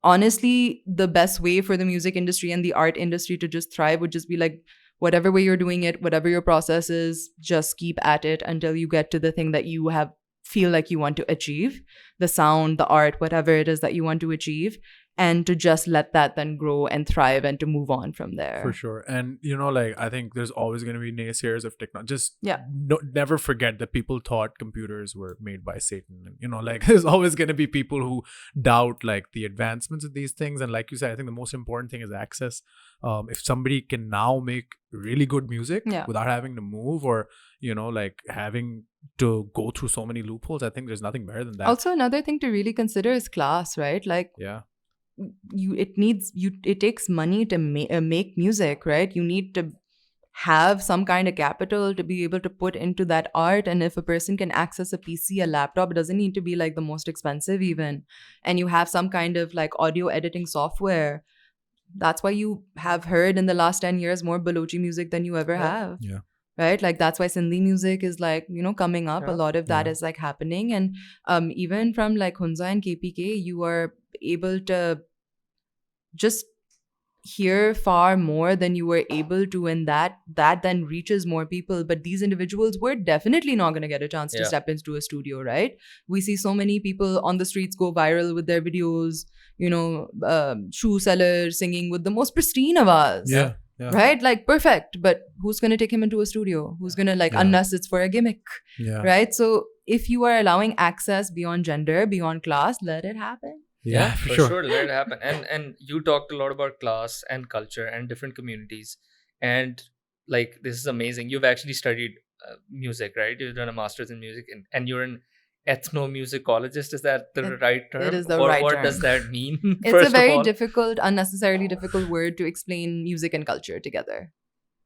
honestly the best way for the music industry and the art industry to just thrive would just be like, whatever way you're doing it, whatever your process is, just keep at it until you get to the thing that you feel like you want to achieve, the sound, the art, whatever it is that you want to achieve, and to just let that then grow and thrive and to move on from there. For sure. And like I think there's always going to be naysayers of technology. Just never forget that people thought computers were made by Satan. And like there's always going to be people who doubt like the advancements of these things. And like you said, I think the most important thing is access. If somebody can now make really good music without having to move or like having to go through so many loopholes, I think there's nothing better than that. Also, another thing to really consider is class, right? Like it takes money to make music, right? You need to have some kind of capital to be able to put into that art. And if a person can access a PC, a laptop, it doesn't need to be like the most expensive even, and you have some kind of like audio editing software, that's why you have heard in the last 10 years more Balochi music than you ever have. Right? Like that's why Sindhi music is like, coming up. A lot of that is like happening. And even from like Hunza and KPK, you are able to just hear far more than you were able to, and that then reaches more people. But these individuals were definitely not going to get a chance to step into a studio, right? We see so many people on the streets go viral with their videos, shoe sellers singing with the most pristine awaz. Right? Like perfect. But who's going to take him into a studio? Who's going to like, unless it's for a gimmick, right? So if you are allowing access beyond gender, beyond class, let it happen. Yeah, for sure. Let it happen. And you talked a lot about class and culture and different communities. And like, this is amazing. You've actually studied music, right? You've done a master's in music and you're an ethnomusicologist. Is that the right term? It is the right term. What does that mean? It's a very unnecessarily difficult word to explain music and culture together.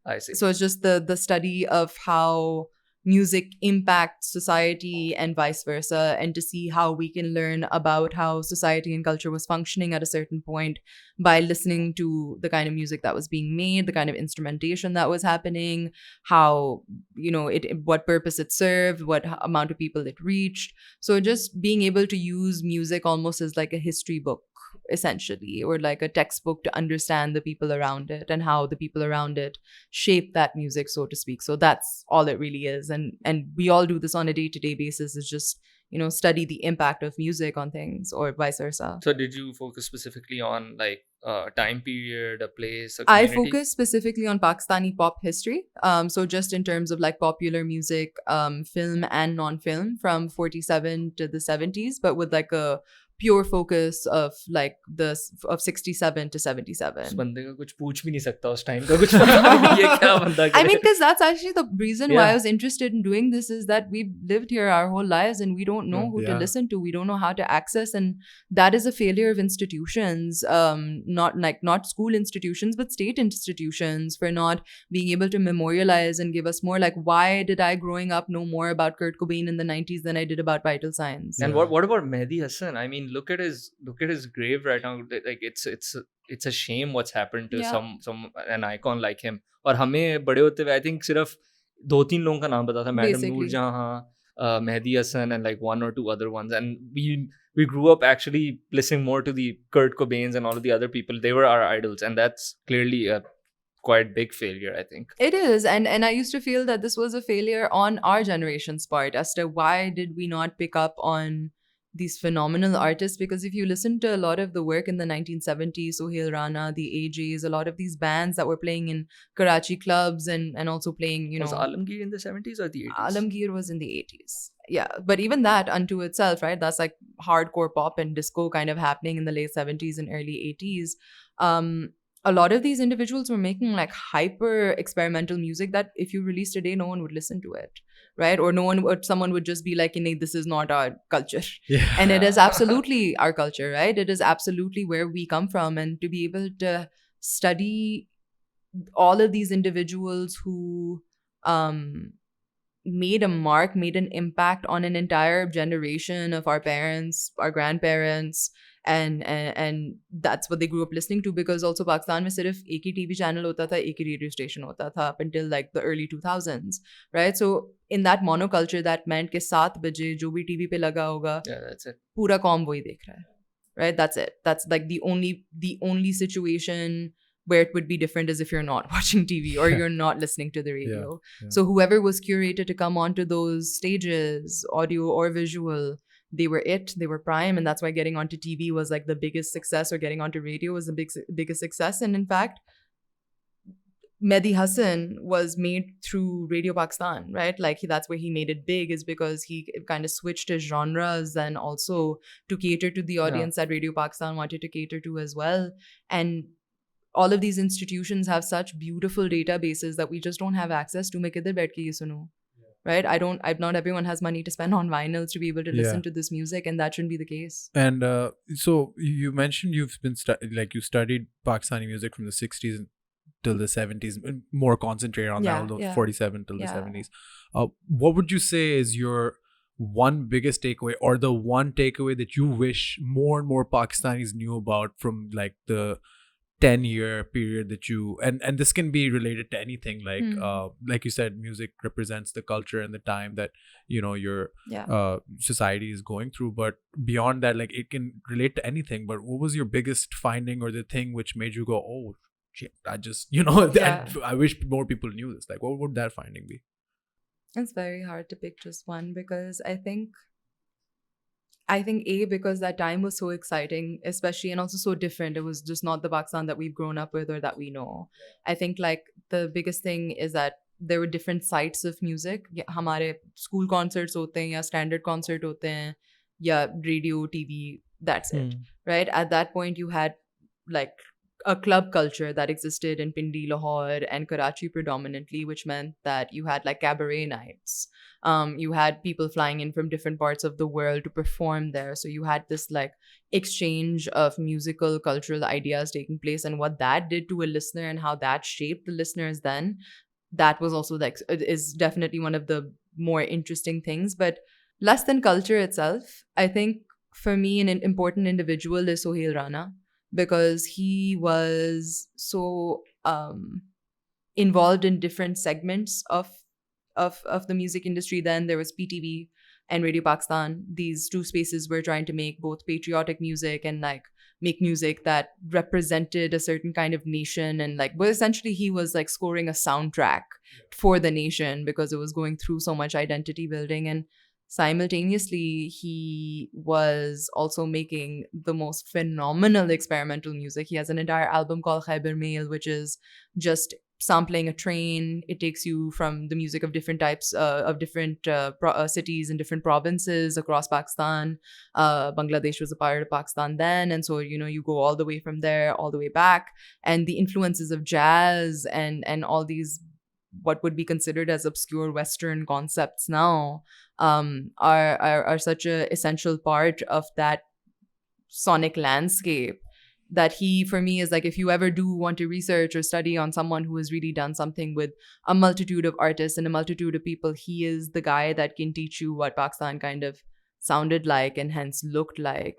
I see. So it's just the study of how music impacts society and vice versa, and to see how we can learn about how society and culture was functioning at a certain point by listening to the kind of music that was being made, the kind of instrumentation that was happening, how, what purpose it served, what amount of people it reached. So just being able to use music almost as like a history book, essentially, or like a textbook to understand the people around it and how the people around it shape that music, so to speak. So that's all it really is. And we all do this on a day-to-day basis, is just, study the impact of music on things, or vice versa. So did you focus specifically on like time period, a place, a I community? focus specifically on Pakistani pop history. So just in terms of like popular music, film and non-film from 47 to the 70s, but with like a pure focus of like of 67 to उस 77. बंदे का कुछ पूछ भी नहीं सकता उस time का कुछ पता नहीं ये क्या बंदा I करे. mean, because that's actually the reason why Yeah. I was interested in doing this is that we've lived here our whole lives and we don't know who to Yeah. listen to. We don't know how to access, and that is a failure of institutions, not school institutions, but state institutions for not being able to memorialize and give us more. Like, why did I growing up know more about Kurt Cobain in the 90s than I did about vital signs? And Yeah. what about Mehdi Hassan? I mean, look at his grave right now. Like it's a shame what's happened to Yeah. some an icon like him. और हमें बड़े होते हुए I think सिर्फ 2-3 लोगों का नाम पता था. Madam Basically. Noor Jahan, Mehdi Hassan, and like one or two other ones. And we grew up actually listening more to the Kurt Cobains and all of the other people. They were our idols, and that's clearly a quite big failure, I think. It is, and I used to feel that this was a failure on our generation's part as to why did we not pick up on these phenomenal artists, because if you listen to a lot of the work in the 1970s, Sohail Rana, the AJs, a lot of these bands that were playing in Karachi clubs and also playing, Was Alamgir in the 70s or the 80s? Alamgir was in the 80s. Yeah, but even that unto itself, right? That's like hardcore pop and disco kind of happening in the late 70s and early 80s. A lot of these individuals were making like hyper experimental music that if you released today, no one would listen to it, right? Or someone would just be like, this is not our culture. Yeah. And it is absolutely our culture, right? It is absolutely where we come from. And to be able to study all of these individuals who made a mark, made an impact on an entire generation of our parents, our grandparents, and that's what they grew up listening to, because also Pakistan mein sirf ek hi TV channel hota tha, ek hi radio station hota tha up until like the early 2000s, right? So in that monoculture, that meant ke 7 baje jo bhi TV pe laga hoga, Yeah, that's it. pura kaum wohi dekh raha hai, right? That's it. That's like the only situation where it would be different is if you're not watching TV or you're not listening to the radio. Yeah. So whoever was curated to come onto those stages, audio or visual, they were prime, and that's why getting onto TV was like the biggest success, or getting onto radio was the biggest success. And in fact, Mehdi Hassan was made through Radio Pakistan, right? Like that's where he made it big, is because he kind of switched his genres and also to cater to the audience that Radio Pakistan wanted to cater to as well. And all of these institutions have such beautiful databases that we just don't have access to. Main kidhar baith ke ye sunu? Right? Not everyone has money to spend on vinyls to be able to listen to this music, and that shouldn't be the case. And so you mentioned you've been you studied Pakistani music from the 60s till the 70s, more concentrated on that, although 47 till the 70s. What would you say is your one biggest takeaway, or the one takeaway that you wish more and more Pakistanis knew about from like the 10-year period that you, and this can be related to anything, like you said, music represents the culture and the time that your society is going through, but beyond that, like it can relate to anything. But what was your biggest finding, or the thing which made you go, oh shit, I just I wish more people knew this? Like, what would that finding be? It's very hard to pick just one, because I think because that time was so exciting, especially, and also so different. It was just not the Pakistan that we've grown up with or that we know. I think like the biggest thing is that there were different sites of music. Hamare school concerts hote hain, ya standard concert hote hain, ya radio, TV, that's it. Right? At that point, you had like a club culture that existed in Pindi, Lahore, and Karachi predominantly, which meant that you had like cabaret nights. You had people flying in from different parts of the world to perform there. So you had this like exchange of musical, cultural ideas taking place, and what that did to a listener and how that shaped the listeners then, that was also like, is definitely one of the more interesting things. But less than culture itself, I think for me an important individual is Sohail Rana, because he was so involved in different segments of the music industry. Then there was PTV and Radio Pakistan. These two spaces were trying to make both patriotic music and like make music that represented a certain kind of nation, and like, but essentially he was like scoring a soundtrack for the nation because it was going through so much identity building. And simultaneously, he was also making the most phenomenal experimental music. He has an entire album called Khyber Mail, which is just sampling a train. It takes you from the music of different types of different cities and different provinces across Pakistan. Bangladesh was a part of Pakistan then, and so you go all the way from there all the way back, and the influences of jazz and all these what would be considered as obscure Western concepts now are such a essential part of that sonic landscape that he, for me, is like, if you ever do want to research or study on someone who has really done something with a multitude of artists and a multitude of people, he is the guy that can teach you what Pakistan kind of sounded like and hence looked like.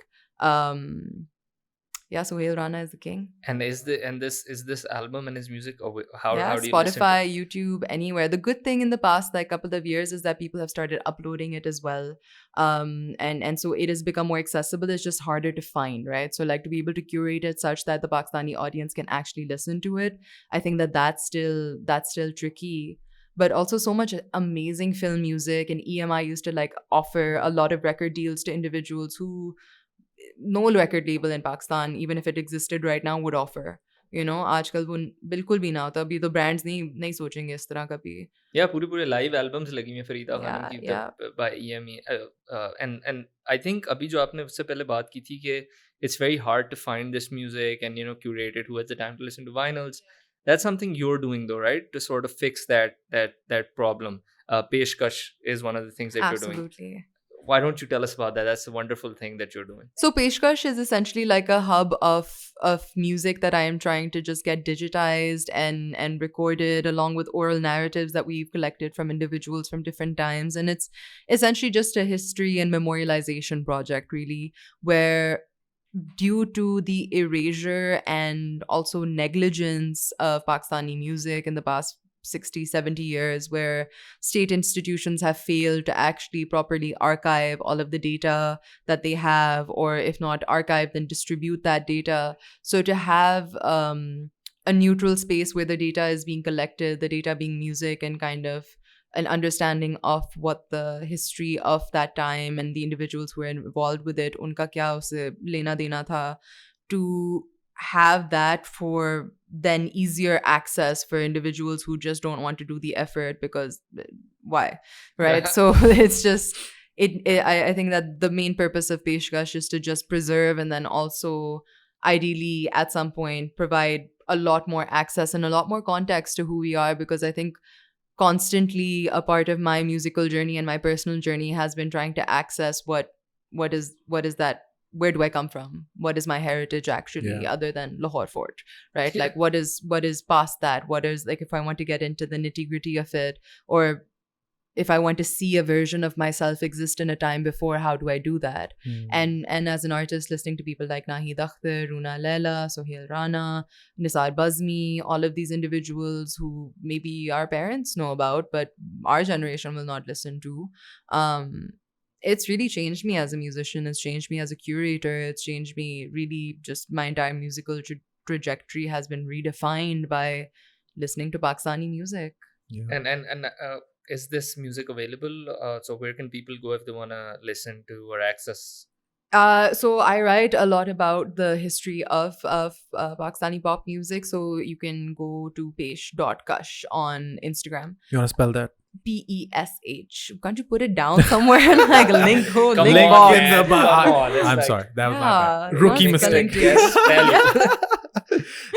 Yeah, Sohail Rana is the king. And is this album and his music, or how do you listen to Spotify, it? YouTube, anywhere. The good thing in the past like couple of years is that people have started uploading it as well, and so it has become more accessible. It's just harder to find, right? So like to be able to curate it such that the Pakistani audience can actually listen to it, I think that's still tricky. But also so much amazing film music, and EMI used to like offer a lot of record deals to individuals who no record label in Pakistan, even if it existed right now, would offer. आजकल वो बिल्कुल भी ना होता. अभी तो brands नहीं सोचेंगे इस तरह कभी. Yeah, पूरे live albums लगी हुई हैं फरीदा खानम की Yeah. by EME. And I think अभी जो आपने उससे पहले बात की थी कि it's very hard to find this music and curate it. Who has the time to listen to vinyls? That's something you're doing though, right? To sort of fix that problem. Peshkash is one of the things that you're doing. Absolutely. Why don't you tell us about that? That's a wonderful thing that you're doing. So Peshkash is essentially like a hub of music that I am trying to just get digitized and recorded, along with oral narratives that we've collected from individuals from different times. And it's essentially just a history and memorialization project, really, where due to the erasure and also negligence of Pakistani music in the past 60, 70 years, where state institutions have failed to actually properly archive all of the data that they have, or if not archive, then distribute that data. So to have a neutral space where the data is being collected, the data being music and kind of an understanding of what the history of that time and the individuals who were involved with it, unka kya usse lena dena tha, to have that for then easier access for individuals who just don't want to do the effort because why, right? So it's just I think that the main purpose of Peshkash is to just preserve and then also ideally at some point provide a lot more access and a lot more context to who we are, because I think constantly a part of my musical journey and my personal journey has been trying to access what is that, where do I come from? What is my heritage actually, other than Lahore Fort, right? Like what is past that? What is, like, if I want to get into the nitty-gritty of it, or if I want to see a version of myself exist in a time before, how do I do that? And as an artist, listening to people like Nahid Akhtar, Runa Laila, Sohail Rana, Nisar Bazmi, all of these individuals who maybe our parents know about, but our generation will not listen to. It's really changed me as a musician. It's changed me as a curator. It's changed me really, just my entire musical trajectory has been redefined by listening to Pakistani music. Yeah. And is this music available? So where can people go if they want to listen to or access? So I write a lot about the history of Pakistani pop music. So you can go to pesh.kush on Instagram. You want to spell that? PESH. Can't you put it down somewhere and like link in box? I'm sorry, that was my bad. Rookie mistake.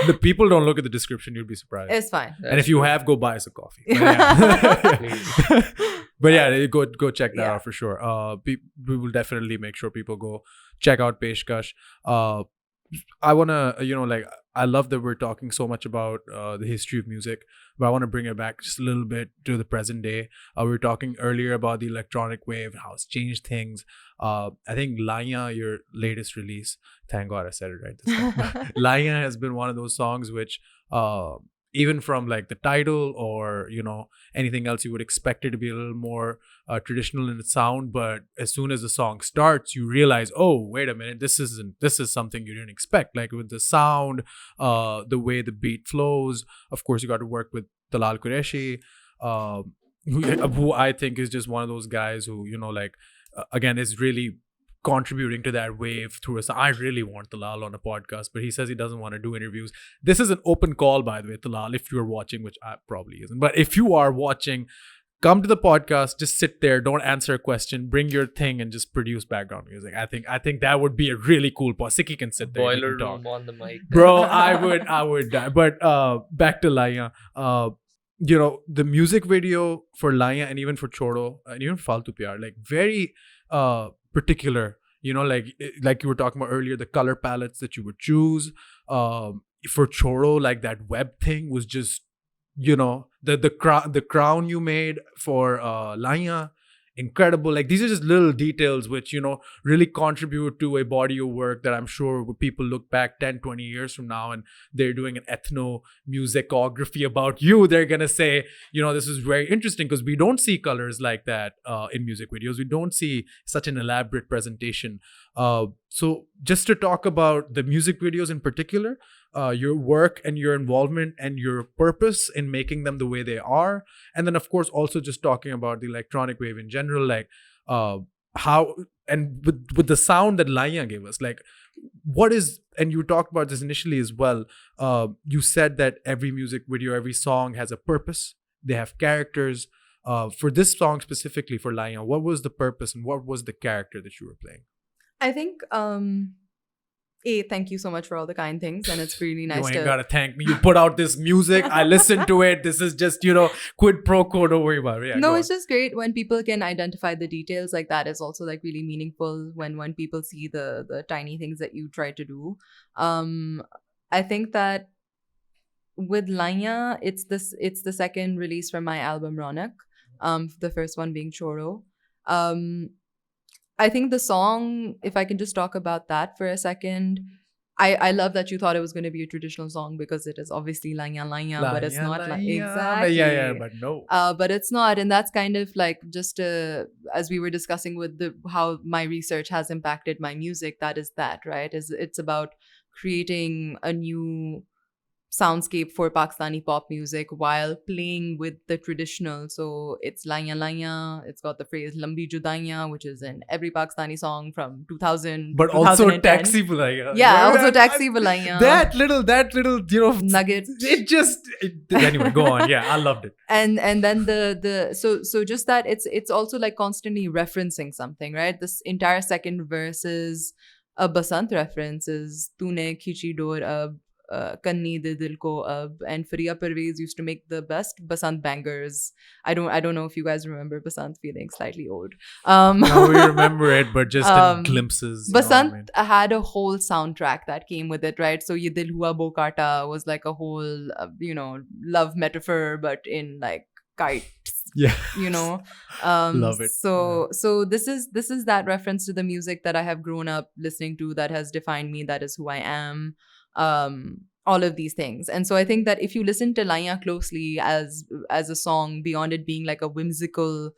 The people don't look at the description, you'll be surprised. It's fine. And if you have, go buy us a coffee. But yeah, go check that out for sure. We will definitely make sure people go check out Peshkash. I want to, I love that we're talking so much about the history of music, but I want to bring it back just a little bit to the present day. We were talking earlier about the electronic wave, how it's changed things. I think Laya, your latest release, thank God I said it right this time. Laya has been one of those songs which, even from like the title or anything else, you would expect it to be a little more traditional in its sound, but as soon as the song starts you realize, oh wait a minute, this is something you didn't expect, like with the sound, the way the beat flows. Of course you got to work with Talal Qureshi. who I think is just one of those guys who, like, again, is really contributing to that wave through us. I really want Talal on a podcast, but he says he doesn't want to do interviews. This is an open call, by the way, Talal, if you're watching, which I probably isn't. But if you are watching, come to the podcast, just sit there, don't answer a question, bring your thing and just produce background music. I think that would be a really cool podcast. Siki can sit there. Boiler and talk. room on the mic. Bro, I would die. But back to Laya. The music video for Laya and even for Choro and even Faltu Pyar, like very particular. Like you were talking about earlier, the color palettes that you would choose. For Choro, like that web thing was just, the crown you made for Laya, incredible. Like these are just little details which really contribute to a body of work that I'm sure people look back 10-20 years from now and they're doing an ethno musicography about you, they're gonna say, this is very interesting, because we don't see colors like that in music videos. We don't see such an elaborate presentation. So just to talk about the music videos in particular, your work and your involvement and your purpose in making them the way they are, and then of course also just talking about the electronic wave in general, like how, and with the sound that Laya gave us, like what is, and you talked about this initially as well, you said that every music video, every song has a purpose, they have characters. For this song specifically for Laya, what was the purpose and what was the character that you were playing? I think thank you so much for all the kind things, and it's really nice. You ain't gotta thank me. You put out this music, I listened to it. This is just, quid pro quo. Don't worry about it. Yeah, no, it's just great when people can identify the details. Like that is also like really meaningful when people see the tiny things that you try to do. I think that with Laya, it's the second release from my album Ronak. The first one being Choro. I think the song, if I can just talk about that for a second, I love that you thought it was going to be a traditional song, because it is obviously Laya Laya, but it's not like exactly. Yeah, but no. But it's not, and that's kind of like just as we were discussing with how my research has impacted my music. That is that, right? It's about creating a new soundscape for Pakistani pop music while playing with the traditional. So it's Laya Laya. It's got the phrase Lambi Judaiyan, which is in every Pakistani song from 2000. But also Taxi Bulaiya. Yeah, also Taxi Bulaiya. That little, nugget. Anyway, go on. Yeah, I loved it. And then so just that it's also like constantly referencing something, right? This entire second verse is a Basant reference, is Tune Khichi Dor Ab. Kanni De Dil Ko Ab, and Faria Parvez used to make the best Basant bangers. I don't know if you guys remember Basant, feeling slightly old. No, we remember it, but just in glimpses. Basant had a whole soundtrack that came with it, right? So Ye Dil Hua Bo Kata was like a whole, love metaphor, but in like kites. Yeah. Love it. So this is that reference to the music that I have grown up listening to, that has defined me, that is who I am. All of these things. And so I think that if you listen to Laya closely as a song, beyond it being like a whimsical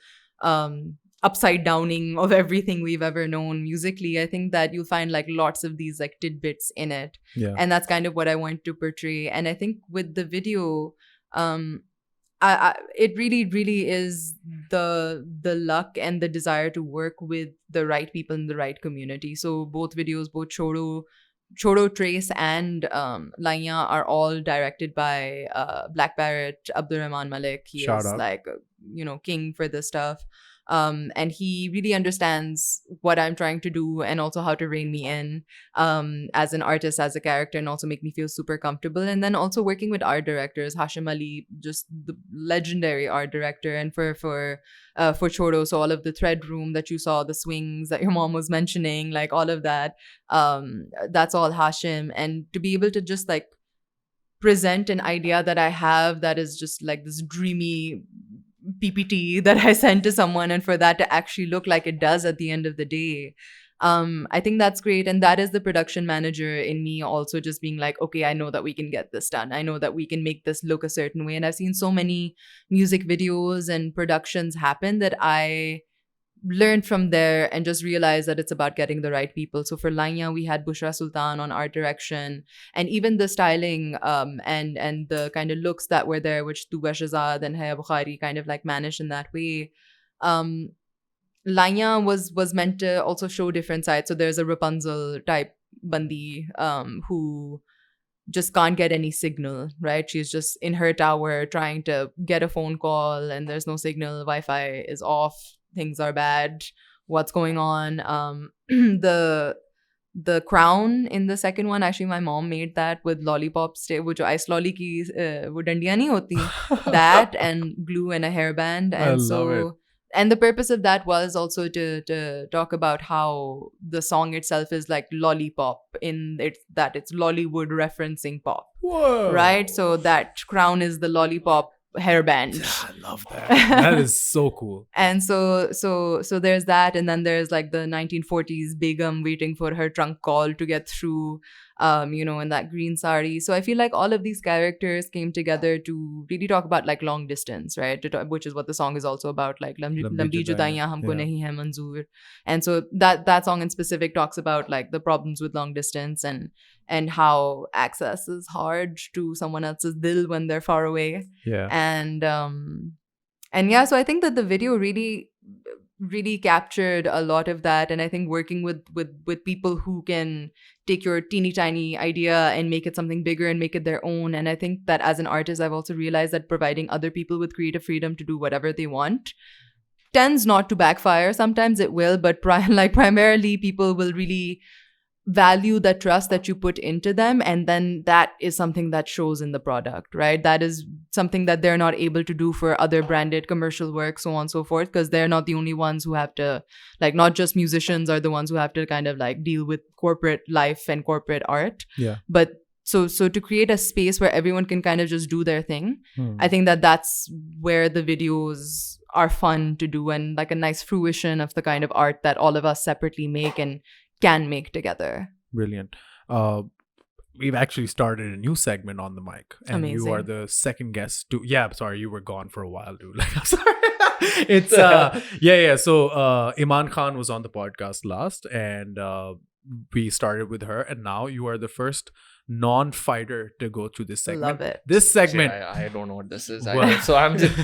upside downing of everything we've ever known musically, I think that you'll find like lots of these like tidbits in it. Yeah. And that's kind of what I want to portray. And I think with the video, it really, really is the luck and the desire to work with the right people in the right community. So both videos, both Choro, Trace, and Laya are all directed by Black Parrot, Abdurrahman Malik. He Shout is out. like, king for this stuff. And he really understands what I'm trying to do, and also how to rein me in as an artist, as a character, and also make me feel super comfortable. And then also working with art directors, Hashim Ali, just the legendary art director, and for Choro, so all of the thread room that you saw, the swings that your mom was mentioning, like all of that, that's all Hashim. And to be able to just like present an idea that I have that is just like this dreamy PPT that I sent to someone, and for that to actually look like it does at the end of the day, I think that's great. And that is the production manager in me also just being like, okay, I know that we can get this done. I know that we can make this look a certain way. And I've seen so many music videos and productions happen that I learned from there and just realized that it's about getting the right people. So for Lanya, we had Bushra Sultan on art direction, and even the styling and the kind of looks that were there, which Tuba Shahzad and Haya Bukhari kind of like managed in that way. Lanya was meant to also show different sides. So there's a Rapunzel type Bandi who just can't get any signal, right? She's just in her tower trying to get a phone call and there's no signal, Wi-Fi is off, things are bad, what's going on? The crown in the second one, actually my mom made that with lollipops, wo jo ice lolly ki wo dandiyan nahi hoti, that and glue and a hairband. And love it. And the purpose of that was also to talk about how the song itself is like lollipop in it, that it's Lollywood referencing pop. Whoa. Right? So that crown is the lollipop hairband. I love that. That is so cool. And so there's that, and then there's like the 1940s Begum waiting for her trunk call to get through, in that green sari. So I feel like all of these characters came together to really talk about like long distance, right? Which is what the song is also about, like Lambi Judaiyan Humko Nahi Hai Manzoor. And so that song in specific talks about like the problems with long distance and how access is hard to someone else's dil when they're far away. Yeah. And yeah, so I think that the video really captured a lot of that. And I think working with people who can take your teeny tiny idea and make it something bigger and make it their own. And I think that as an artist, I've also realized that providing other people with creative freedom to do whatever they want tends not to backfire. Sometimes it will, but primarily people will really value the trust that you put into them, and then that is something that shows in the product, right? That is something that they're not able to do for other branded commercial work, so on and so forth, because they're not the only ones who have to, like, not just musicians are the ones who have to kind of like deal with corporate life and corporate art. Yeah. But so to create a space where everyone can kind of just do their thing, I think that's where the videos are fun to do, and like a nice fruition of the kind of art that all of us separately make and can make together. Brilliant. We've actually started a new segment on the mic, and Amazing. You are the second guest to. Yeah, sorry, you were gone for a while, dude. Like, I'm sorry. It's yeah. So Iman Khan was on the podcast last, and we started with her, and now you are the first non-fighter to go through this segment. Love it. This segment. I don't know what this is. Well- So I'm just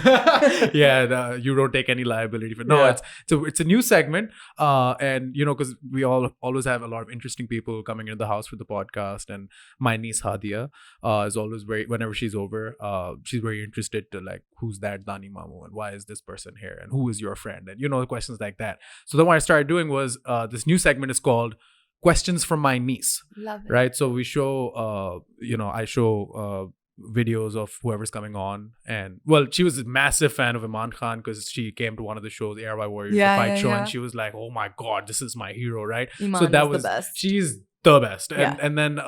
You don't take any liability for. No, it's a new segment, and because we all always have a lot of interesting people coming into the house for the podcast, and my niece Hadia is always whenever she's over, she's very interested to like, who's that Dani Mamu, and why is this person here, and who is your friend, and questions like that. So then what I started doing was this new segment is called Questions from My Niece. Love it. Right, so we show I show videos of whoever's coming on, and she was a massive fan of Iman Khan because she came to one of the shows, the ARY Warriors, the fight show, and she was like, oh my god, this is my hero, right? Iman so that is was the best. She's the best. And then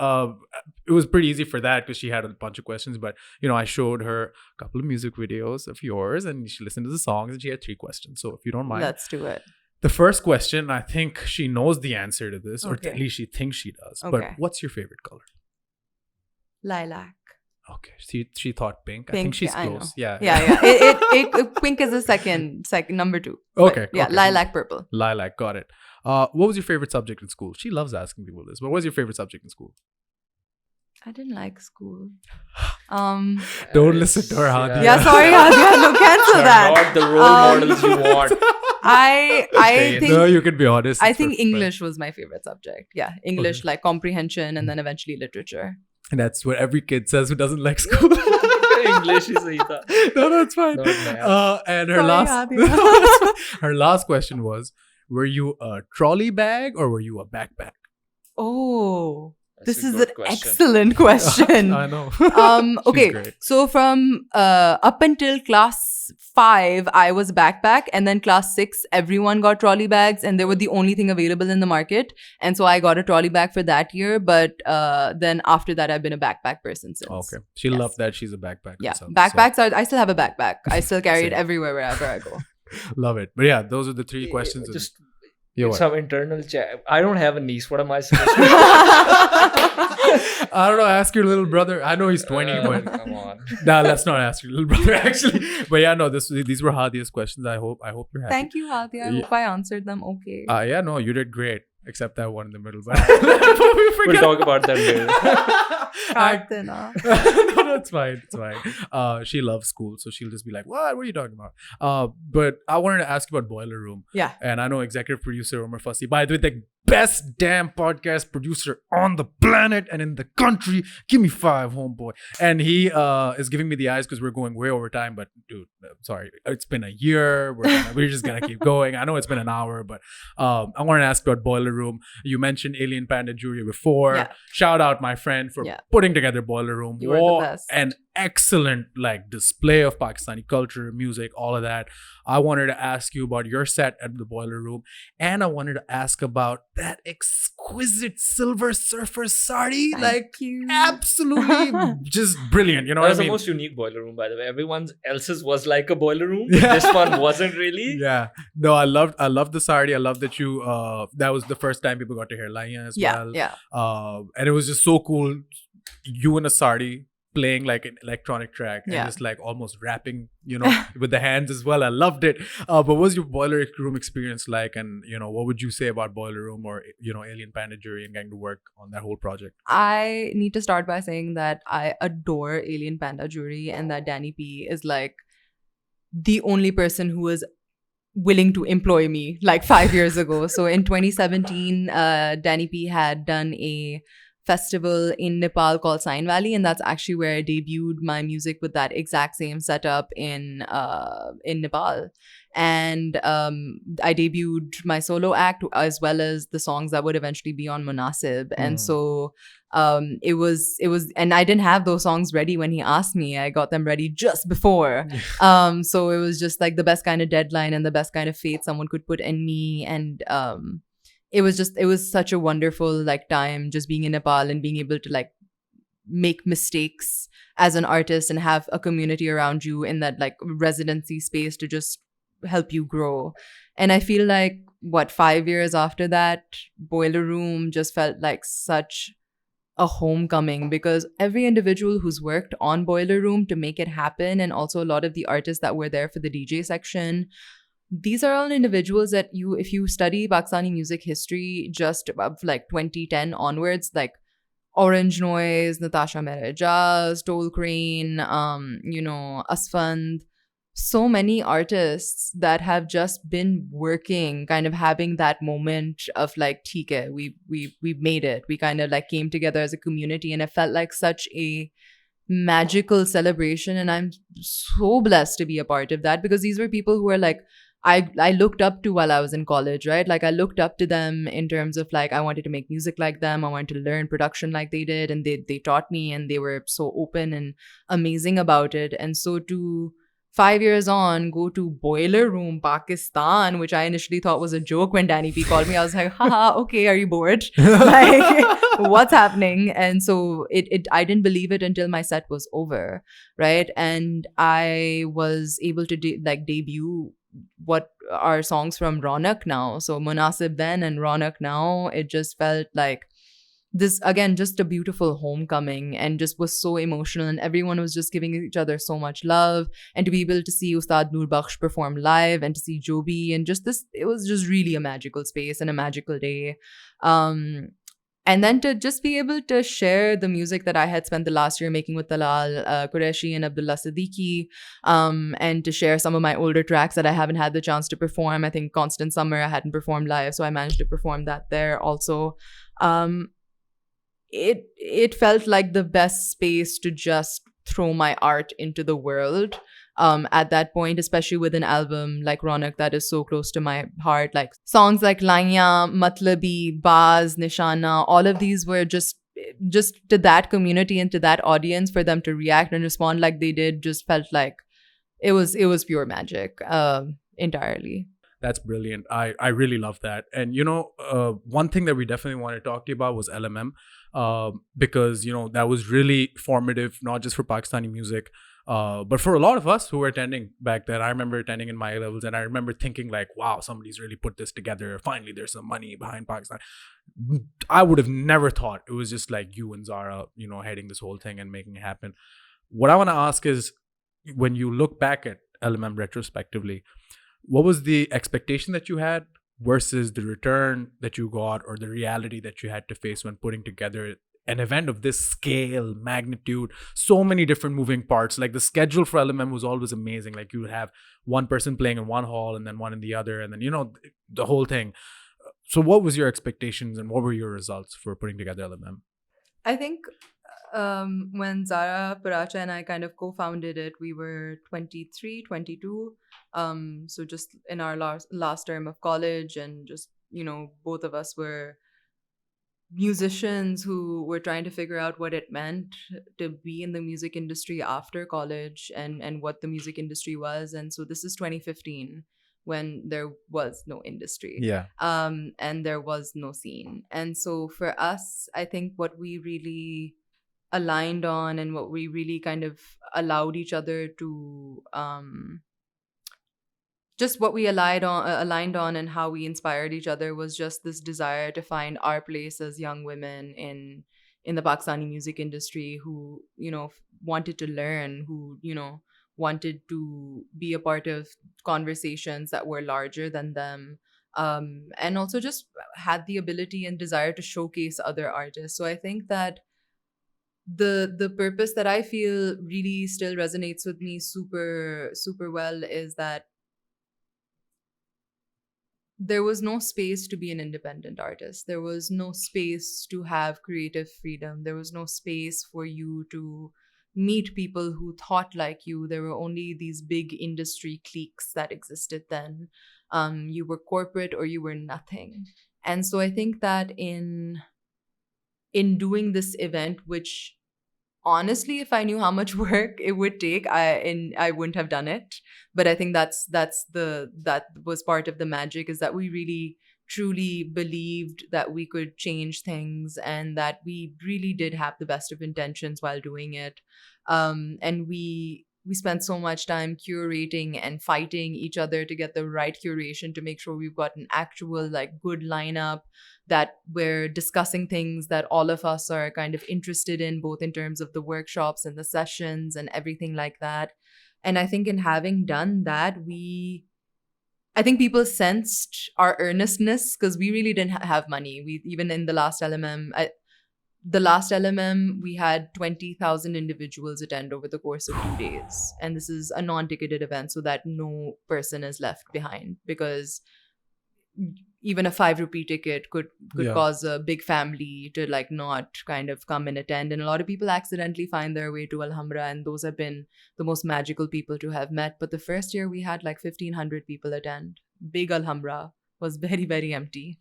it was pretty easy for that because she had a bunch of questions, but I showed her a couple of music videos of yours, and she listened to the songs, and she had 3 questions. So if you don't mind, let's do it. the first question, I think she knows the answer to this, or Okay. at least she thinks she does. Okay. But what's your favorite color? Lilac. Okay, she thought pink. I Pink, think she's yeah, I know. close. Yeah. It pink is the second number 2. Okay, But yeah, okay. lilac purple. Lilac, got it. What was your favorite subject in school? She loves asking people this. What was your favorite subject in school? I didn't like school. Don't listen to her, Hadi. Yeah, sorry, Hadia. No, cancel You're that. not the role models you want. I think No, you can be honest. I It's think perfect. English was my favorite subject. Yeah, English, like comprehension, and then eventually literature. And that's what every kid says who doesn't like school. English is either. No, it's fine. Not math. And her Sorry, last Hadia. her last question was, were you a trolley bag or were you a backpack? Oh, That's this a is good an question. excellent question. I know. Okay, great. so from up until class 5, I was backpack, and then class 6, everyone got trolley bags, and they were the only thing available in the market, and so I got a trolley bag for that year. But then after that, I've been a backpack person since. Okay. She Yes. loved that she's a backpack. Yeah, herself, backpacks are. I still have a backpack. I still carry it Same. everywhere wherever I go. So, love it. But yeah, those are the 3 questions. Just Yeah, what? some internal chat. I don't have a niece. What am I supposed to do? I don't know. Ask your little brother. I know he's 20, but Come on. Nah, let's not ask your little brother actually. But yeah, no, these were Hadia's questions. I hope you're happy. Thank you, Hadia. I hope I answered them okay. Yeah, no, you did great. Except that one in the middle. But We'll talk about that later. Karthina. No, it's fine. It's fine. She loves school, so she'll just be like, "What? What are you talking about?" But I wanted to ask you about Boiler Room. Yeah. And I know executive producer Omar Fassi, by the way, the best damn podcast producer on the planet and in the country. Give me 5, homeboy. And he is giving me the eyes because we're going way over time. But dude, I'm sorry, it's been a year. We're just gonna keep going. I know it's been an hour, but I wanted to ask about Boiler Room. You mentioned Alien Panda Jury before. Yeah. Shout out my friend for putting together Boiler Room. You are the best. An excellent display of Pakistani culture, music, all of that. I wanted to ask you about your set at the Boiler Room, and I wanted to ask about that exquisite silver surfer sari. Thank you. Absolutely just brilliant. You know That what was I the mean? most unique boiler room, by the way. Everyone else's was like a boiler room. This one wasn't really. Yeah. No, I loved the sari. I love that you that was the first time people got to hear Laiyan as well. Yeah. And it was just so cool. You in a sari playing like an electronic track and just like almost rapping, with the hands as well. I loved it. But what was your Boiler Room experience like? And, what would you say about Boiler Room or, Alien Panda Jury and getting to work on that whole project? I need to start by saying that I adore Alien Panda Jury and that Danny P is like the only person who was willing to employ me like 5 years ago. So in 2017, Danny P had done a festival in Nepal called Sign Valley, and that's actually where I debuted my music with that exact same setup in Nepal. And I debuted my solo act as well as the songs that would eventually be on Munasib. And so it was, and I didn't have those songs ready when he asked me. I got them ready just before. So it was just like the best kind of deadline and the best kind of faith someone could put in me. And it was such a wonderful time just being in Nepal and being able to make mistakes as an artist and have a community around you in that residency space to just help you grow. And I feel like 5 years after that, Boiler Room just felt like such a homecoming, because every individual who's worked on Boiler Room to make it happen, and also a lot of the artists that were there for the DJ section, these are all individuals that if you study Pakistani music history just above 2010 onwards, like Orange Noise, Natasha Noorani, Stole Crane, Asfand, so many artists that have just been working, kind of having that moment of theek hai, we made it. We kind of came together as a community, and it felt like such a magical celebration. And I'm so blessed to be a part of that, because these were people who were I looked up to while I was in college, right? I looked up to them in terms of I wanted to make music like them. I wanted to learn production like they did. And they taught me, and they were so open and amazing about it. And so to 5 years on, go to Boiler Room, Pakistan, which I initially thought was a joke when Danny P called me. I was like, haha, okay, are you bored? What's happening? And so I didn't believe it until my set was over, right? And I was able to debut what are songs from Ronak now. So Munasib then and Ronak now. It just felt like this, again, just a beautiful homecoming, and just was so emotional, and everyone was just giving each other so much love. And to be able to see Ustad Noor Bakhsh perform live, and to see Joby, and just this, it was just really a magical space and a magical day. And then to just be able to share the music that I had spent the last year making with Talal Qureshi and Abdullah Siddiqui, and to share some of my older tracks that I haven't had the chance to perform. I think Constant Summer I hadn't performed live, so I managed to perform that there also. It felt like the best space to just throw my art into the world. At that point, especially with an album like Ronak that is so close to my heart, like songs like Laiyan, Matlabi, Baaz, Nishana, all of these were just to that community and to that audience, for them to react and respond like they did, just felt like it was pure magic, entirely. That's brilliant. I really love that. And, one thing that we definitely want to talk to you about was LMM, because, that was really formative, not just for Pakistani music, but for a lot of us who were attending back then. I remember attending in my levels, and I remember thinking wow, somebody's really put this together. Finally, there's some money behind Pakistan. I would have never thought it was just you and Zara, heading this whole thing and making it happen. What I want to ask is, when you look back at LMM retrospectively, what was the expectation that you had versus the return that you got, or the reality that you had to face when putting together an event of this scale, magnitude, so many different moving parts? Like, the schedule for LMM was always amazing. Like, you would have one person playing in one hall and then one in the other, and then, the whole thing. So what was your expectations and what were your results for putting together LMM? I think when Zara Paracha and I kind of co-founded it, we were 23, 22. So just in our last term of college, and just, both of us were musicians who were trying to figure out what it meant to be in the music industry after college, and what the music industry was. And so this is 2015, when there was no industry. Yeah. And there was no scene. And so for us, I think what we really aligned on, and what we really kind of allowed each other to just what we aligned on, and how we inspired each other, was just this desire to find our place as young women in the Pakistani music industry, who wanted to learn, who wanted to be a part of conversations that were larger than them, and also just had the ability and desire to showcase other artists. So I think that the purpose that I feel really still resonates with me super super well is that there was no space to be an independent artist. There was no space to have creative freedom. There was no space for you to meet people who thought like you. There were only these big industry cliques that existed then. You were corporate or you were nothing. And so I think that in doing this event, which honestly, if I knew how much work it would take, I wouldn't have done it. But I think that was part of the magic, is that we really truly believed that we could change things, and that we really did have the best of intentions while doing it. And we spent so much time curating and fighting each other to get the right curation, to make sure we've got an actual like good lineup, that we're discussing things that all of us are kind of interested in, both in terms of the workshops and the sessions and everything like that. And I think in having done that, I think people sensed our earnestness, because we really didn't have money. We even in the last LMM, we had 20,000 individuals attend over the course of 2 days. And this is a non-ticketed event, so that no person is left behind, because even a 5 rupee ticket could Yeah. cause a big family to like not kind of come and attend. And a lot of people accidentally find their way to Alhambra, and those have been the most magical people to have met. But the first year we had like 1,500 people attend. Big Alhambra was very, very empty,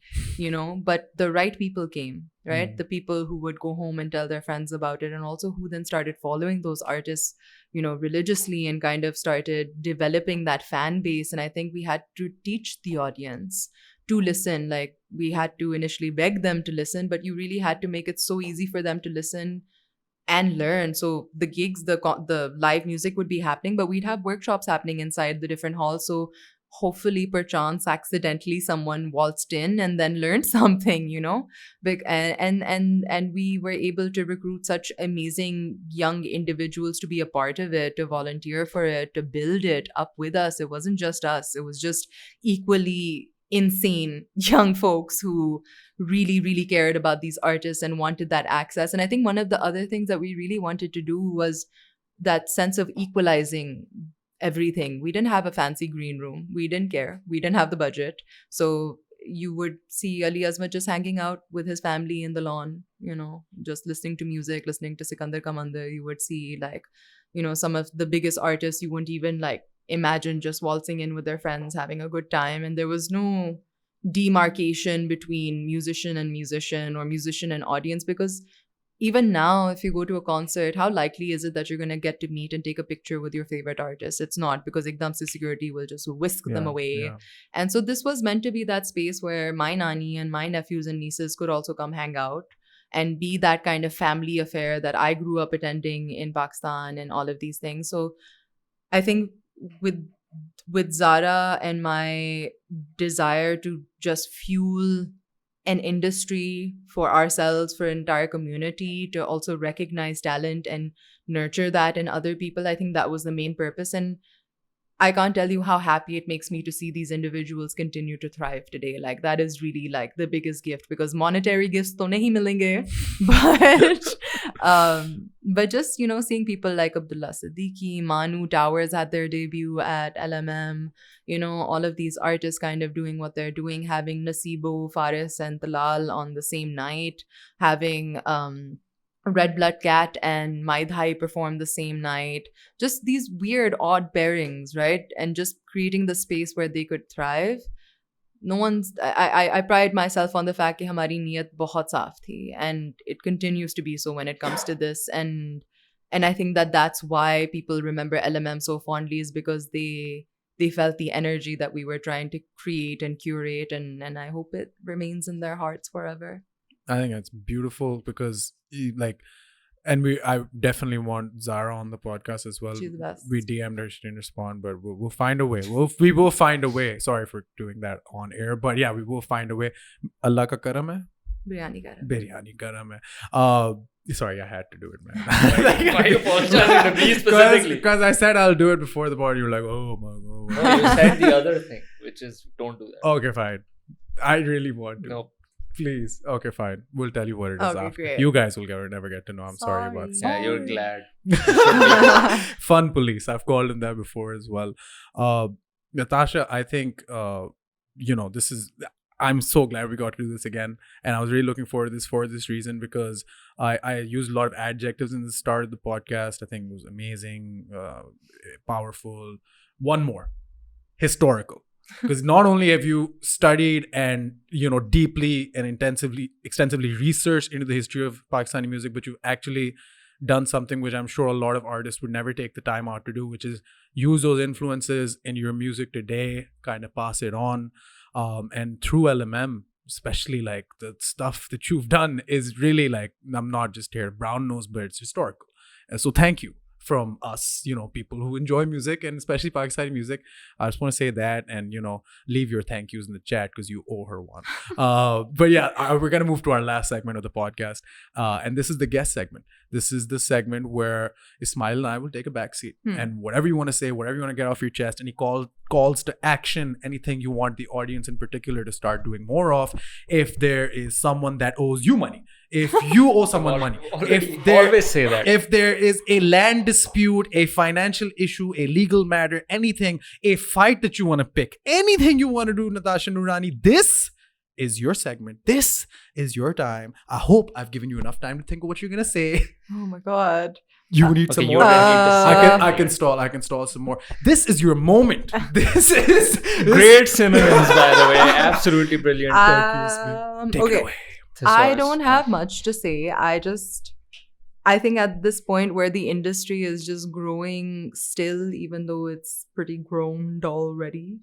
but the right people came, right? The people who would go home and tell their friends about it, and also who then started following those artists, religiously, and kind of started developing that fan base. And I think we had to teach the audience to listen. Like, we had to initially beg them to listen, but you really had to make it so easy for them to listen and learn. So the gigs, the live music would be happening, but we'd have workshops happening inside the different halls. So hopefully, perchance, accidentally, someone waltzed in and then learned something, and we were able to recruit such amazing young individuals to be a part of it, to volunteer for it, to build it up with us. It wasn't just us. It was just equally insane young folks who really, really cared about these artists and wanted that access. And I think one of the other things that we really wanted to do was that sense of equalizing everything. We didn't have a fancy green room. We didn't care. We didn't have the budget. So you would see Ali Azmat just hanging out with his family in the lawn, just listening to music, listening to Sikandar Ka Mandir. You would see like, some of the biggest artists you wouldn't even like imagine just waltzing in with their friends, having a good time. And there was no demarcation between musician and musician, or musician and audience, because even now, if you go to a concert, how likely is it that you're going to get to meet and take a picture with your favorite artist? It's not, because ekdam se security will just whisk them away. Yeah. And so this was meant to be that space where my nani and my nephews and nieces could also come hang out and be that kind of family affair that I grew up attending in Pakistan, and all of these things. So I think with Zara and my desire to just fuel an industry for ourselves, for an entire community, to also recognize talent and nurture that in other people. I think that was the main purpose. And I can't tell you how happy it makes me to see these individuals continue to thrive today. Like, that is really like the biggest gift, because monetary gifts to nahi milenge, but just, seeing people like Abdullah Siddiqui, Manu Towers had their debut at LMM, all of these artists kind of doing what they're doing, having Nasibo, Faris, and Talal on the same night, having Red Blood Cat and Maidhai perform the same night. Just these weird, odd pairings, right? And just creating the space where they could thrive. I pride myself on the fact that hamari niyat bahut saaf thi, and it continues to be so when it comes to this. And I think that that's why people remember LMM so fondly, is because they felt the energy that we were trying to create and curate, and I hope it remains in their hearts forever. I think that's beautiful because I definitely want Zara on the podcast as well. She's the best. We DM'd her, she didn't respond, but we'll find a way. We will find a way. Sorry for doing that on air, but yeah, we will find a way. Allah ka karam hai. Biryani karam hai. Sorry, I had to do it, man. Why you apologizing to me specifically? Because I said I'll do it before the pod. You were like, oh my god. No, you said the other thing, which is don't do that. Okay, fine. I really want to. Nope. Please. Okay, fine. We'll tell you what it is Okay, after. great. You guys will never get to know. I'm sorry about that. Yeah, you're glad. Fun police. I've called him that before as well. Natasha, I think, this is... I'm so glad we got to do this again. And I was really looking forward to this for this reason, because I used a lot of adjectives in the start of the podcast. I think it was amazing, powerful. One more. Historical. Because not only have you studied and, deeply and extensively researched into the history of Pakistani music, but you've actually done something which I'm sure a lot of artists would never take the time out to do, which is use those influences in your music today, kind of pass it on. And through LMM, especially like the stuff that you've done is really like, I'm not just here brown nose, but it's historical. And so thank you from us, people who enjoy music and especially Pakistani music. I just want to say that, and, leave your thank yous in the chat because you owe her one. But yeah, we're going to move to our last segment of the podcast. And this is the guest segment. This is the segment where Ismail and I will take a backseat and whatever you want to say, whatever you want to get off your chest, any calls to action, anything you want the audience in particular to start doing more of. If there is someone that owes you money, if you owe someone money, Always say that. If there is a land dispute, a financial issue, a legal matter, anything, a fight that you want to pick, anything you want to do, Natasha Noorani, this is your segment. This is your time. I hope I've given you enough time to think of what you're going to say. Oh my God. You need some more. I can stall some more. This is your moment. This is Great synonyms, by the way. Absolutely brilliant. Take it away. I don't have much to say. I think at this point where the industry is just growing still, even though it's pretty grown already,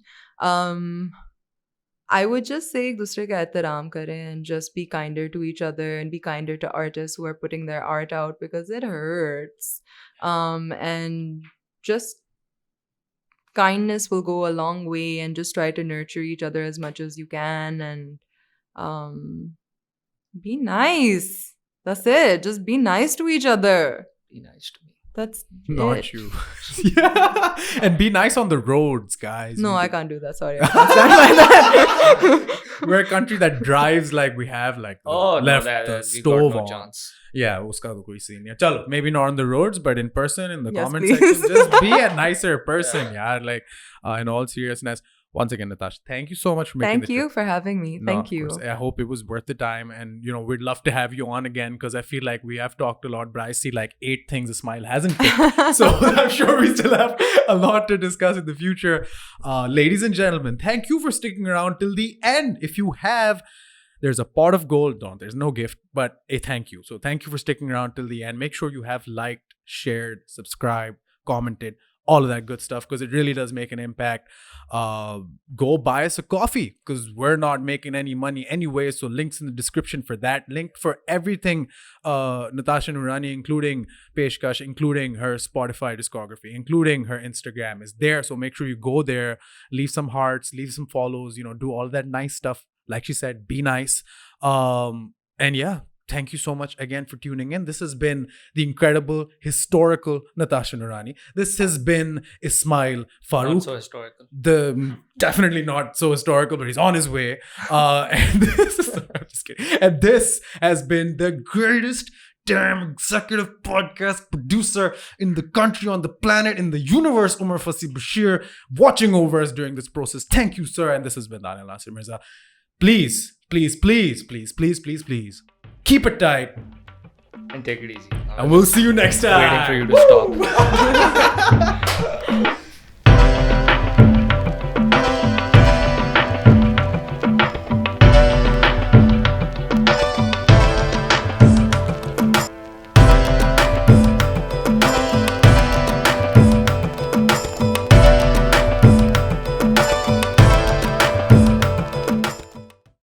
I would just say ek dusre ka ehtaram kare and just be kinder to each other and be kinder to artists who are putting their art out, because it hurts. And just kindness will go a long way, and just try to nurture each other as much as you can, and be nice. That's it. Just be nice to each other. Be nice to me. That's not it. you. Yeah. And be nice on the roads, guys. No, I can't do that. Sorry. I can't stand like that. We're a country that drives like we have like the stove on. Chance. Yeah, uska to koi scene. Chalo, maybe not on the roads, but in person, in the Yes, comment please. section, just be a nicer person. Yeah, like in all seriousness. Once again, Natasha, thank you so much for making Thank you for having me. Thank you. I hope it was worth the time. And, we'd love to have you on again, because I feel like we have talked a lot, but I see like 8 things Ismail hasn't picked. So I'm sure we still have a lot to discuss in the future. Ladies and gentlemen, thank you for sticking around till the end. If you have, there's a pot of gold. There's no gift, but a thank you. So thank you for sticking around till the end. Make sure you have liked, shared, subscribed, commented, all of that good stuff, because it really does make an impact. Go buy us a coffee, because we're not making any money anyway. So links in the description for that. Link for everything Natasha Noorani, including Peshkash, including her Spotify discography, including her Instagram is there. So make sure you go there, leave some hearts, leave some follows, do all that nice stuff Like she said, be nice. And yeah, thank you so much again for tuning in. This has been the incredible, historical Natasha Noorani. This has been Ismail Farouk. Not so historical. Definitely not so historical, but he's on his way. And this is, I'm just kidding. And this has been the greatest damn executive podcast producer in the country, on the planet, in the universe, Umar Fasi Bashir, watching over us during this process. Thank you, sir. And this has been Daniel Nasir Mirza. Please, please, please, please, please, please, please, keep it tight. And take it easy. And we'll see you next time. Waiting for you to stop.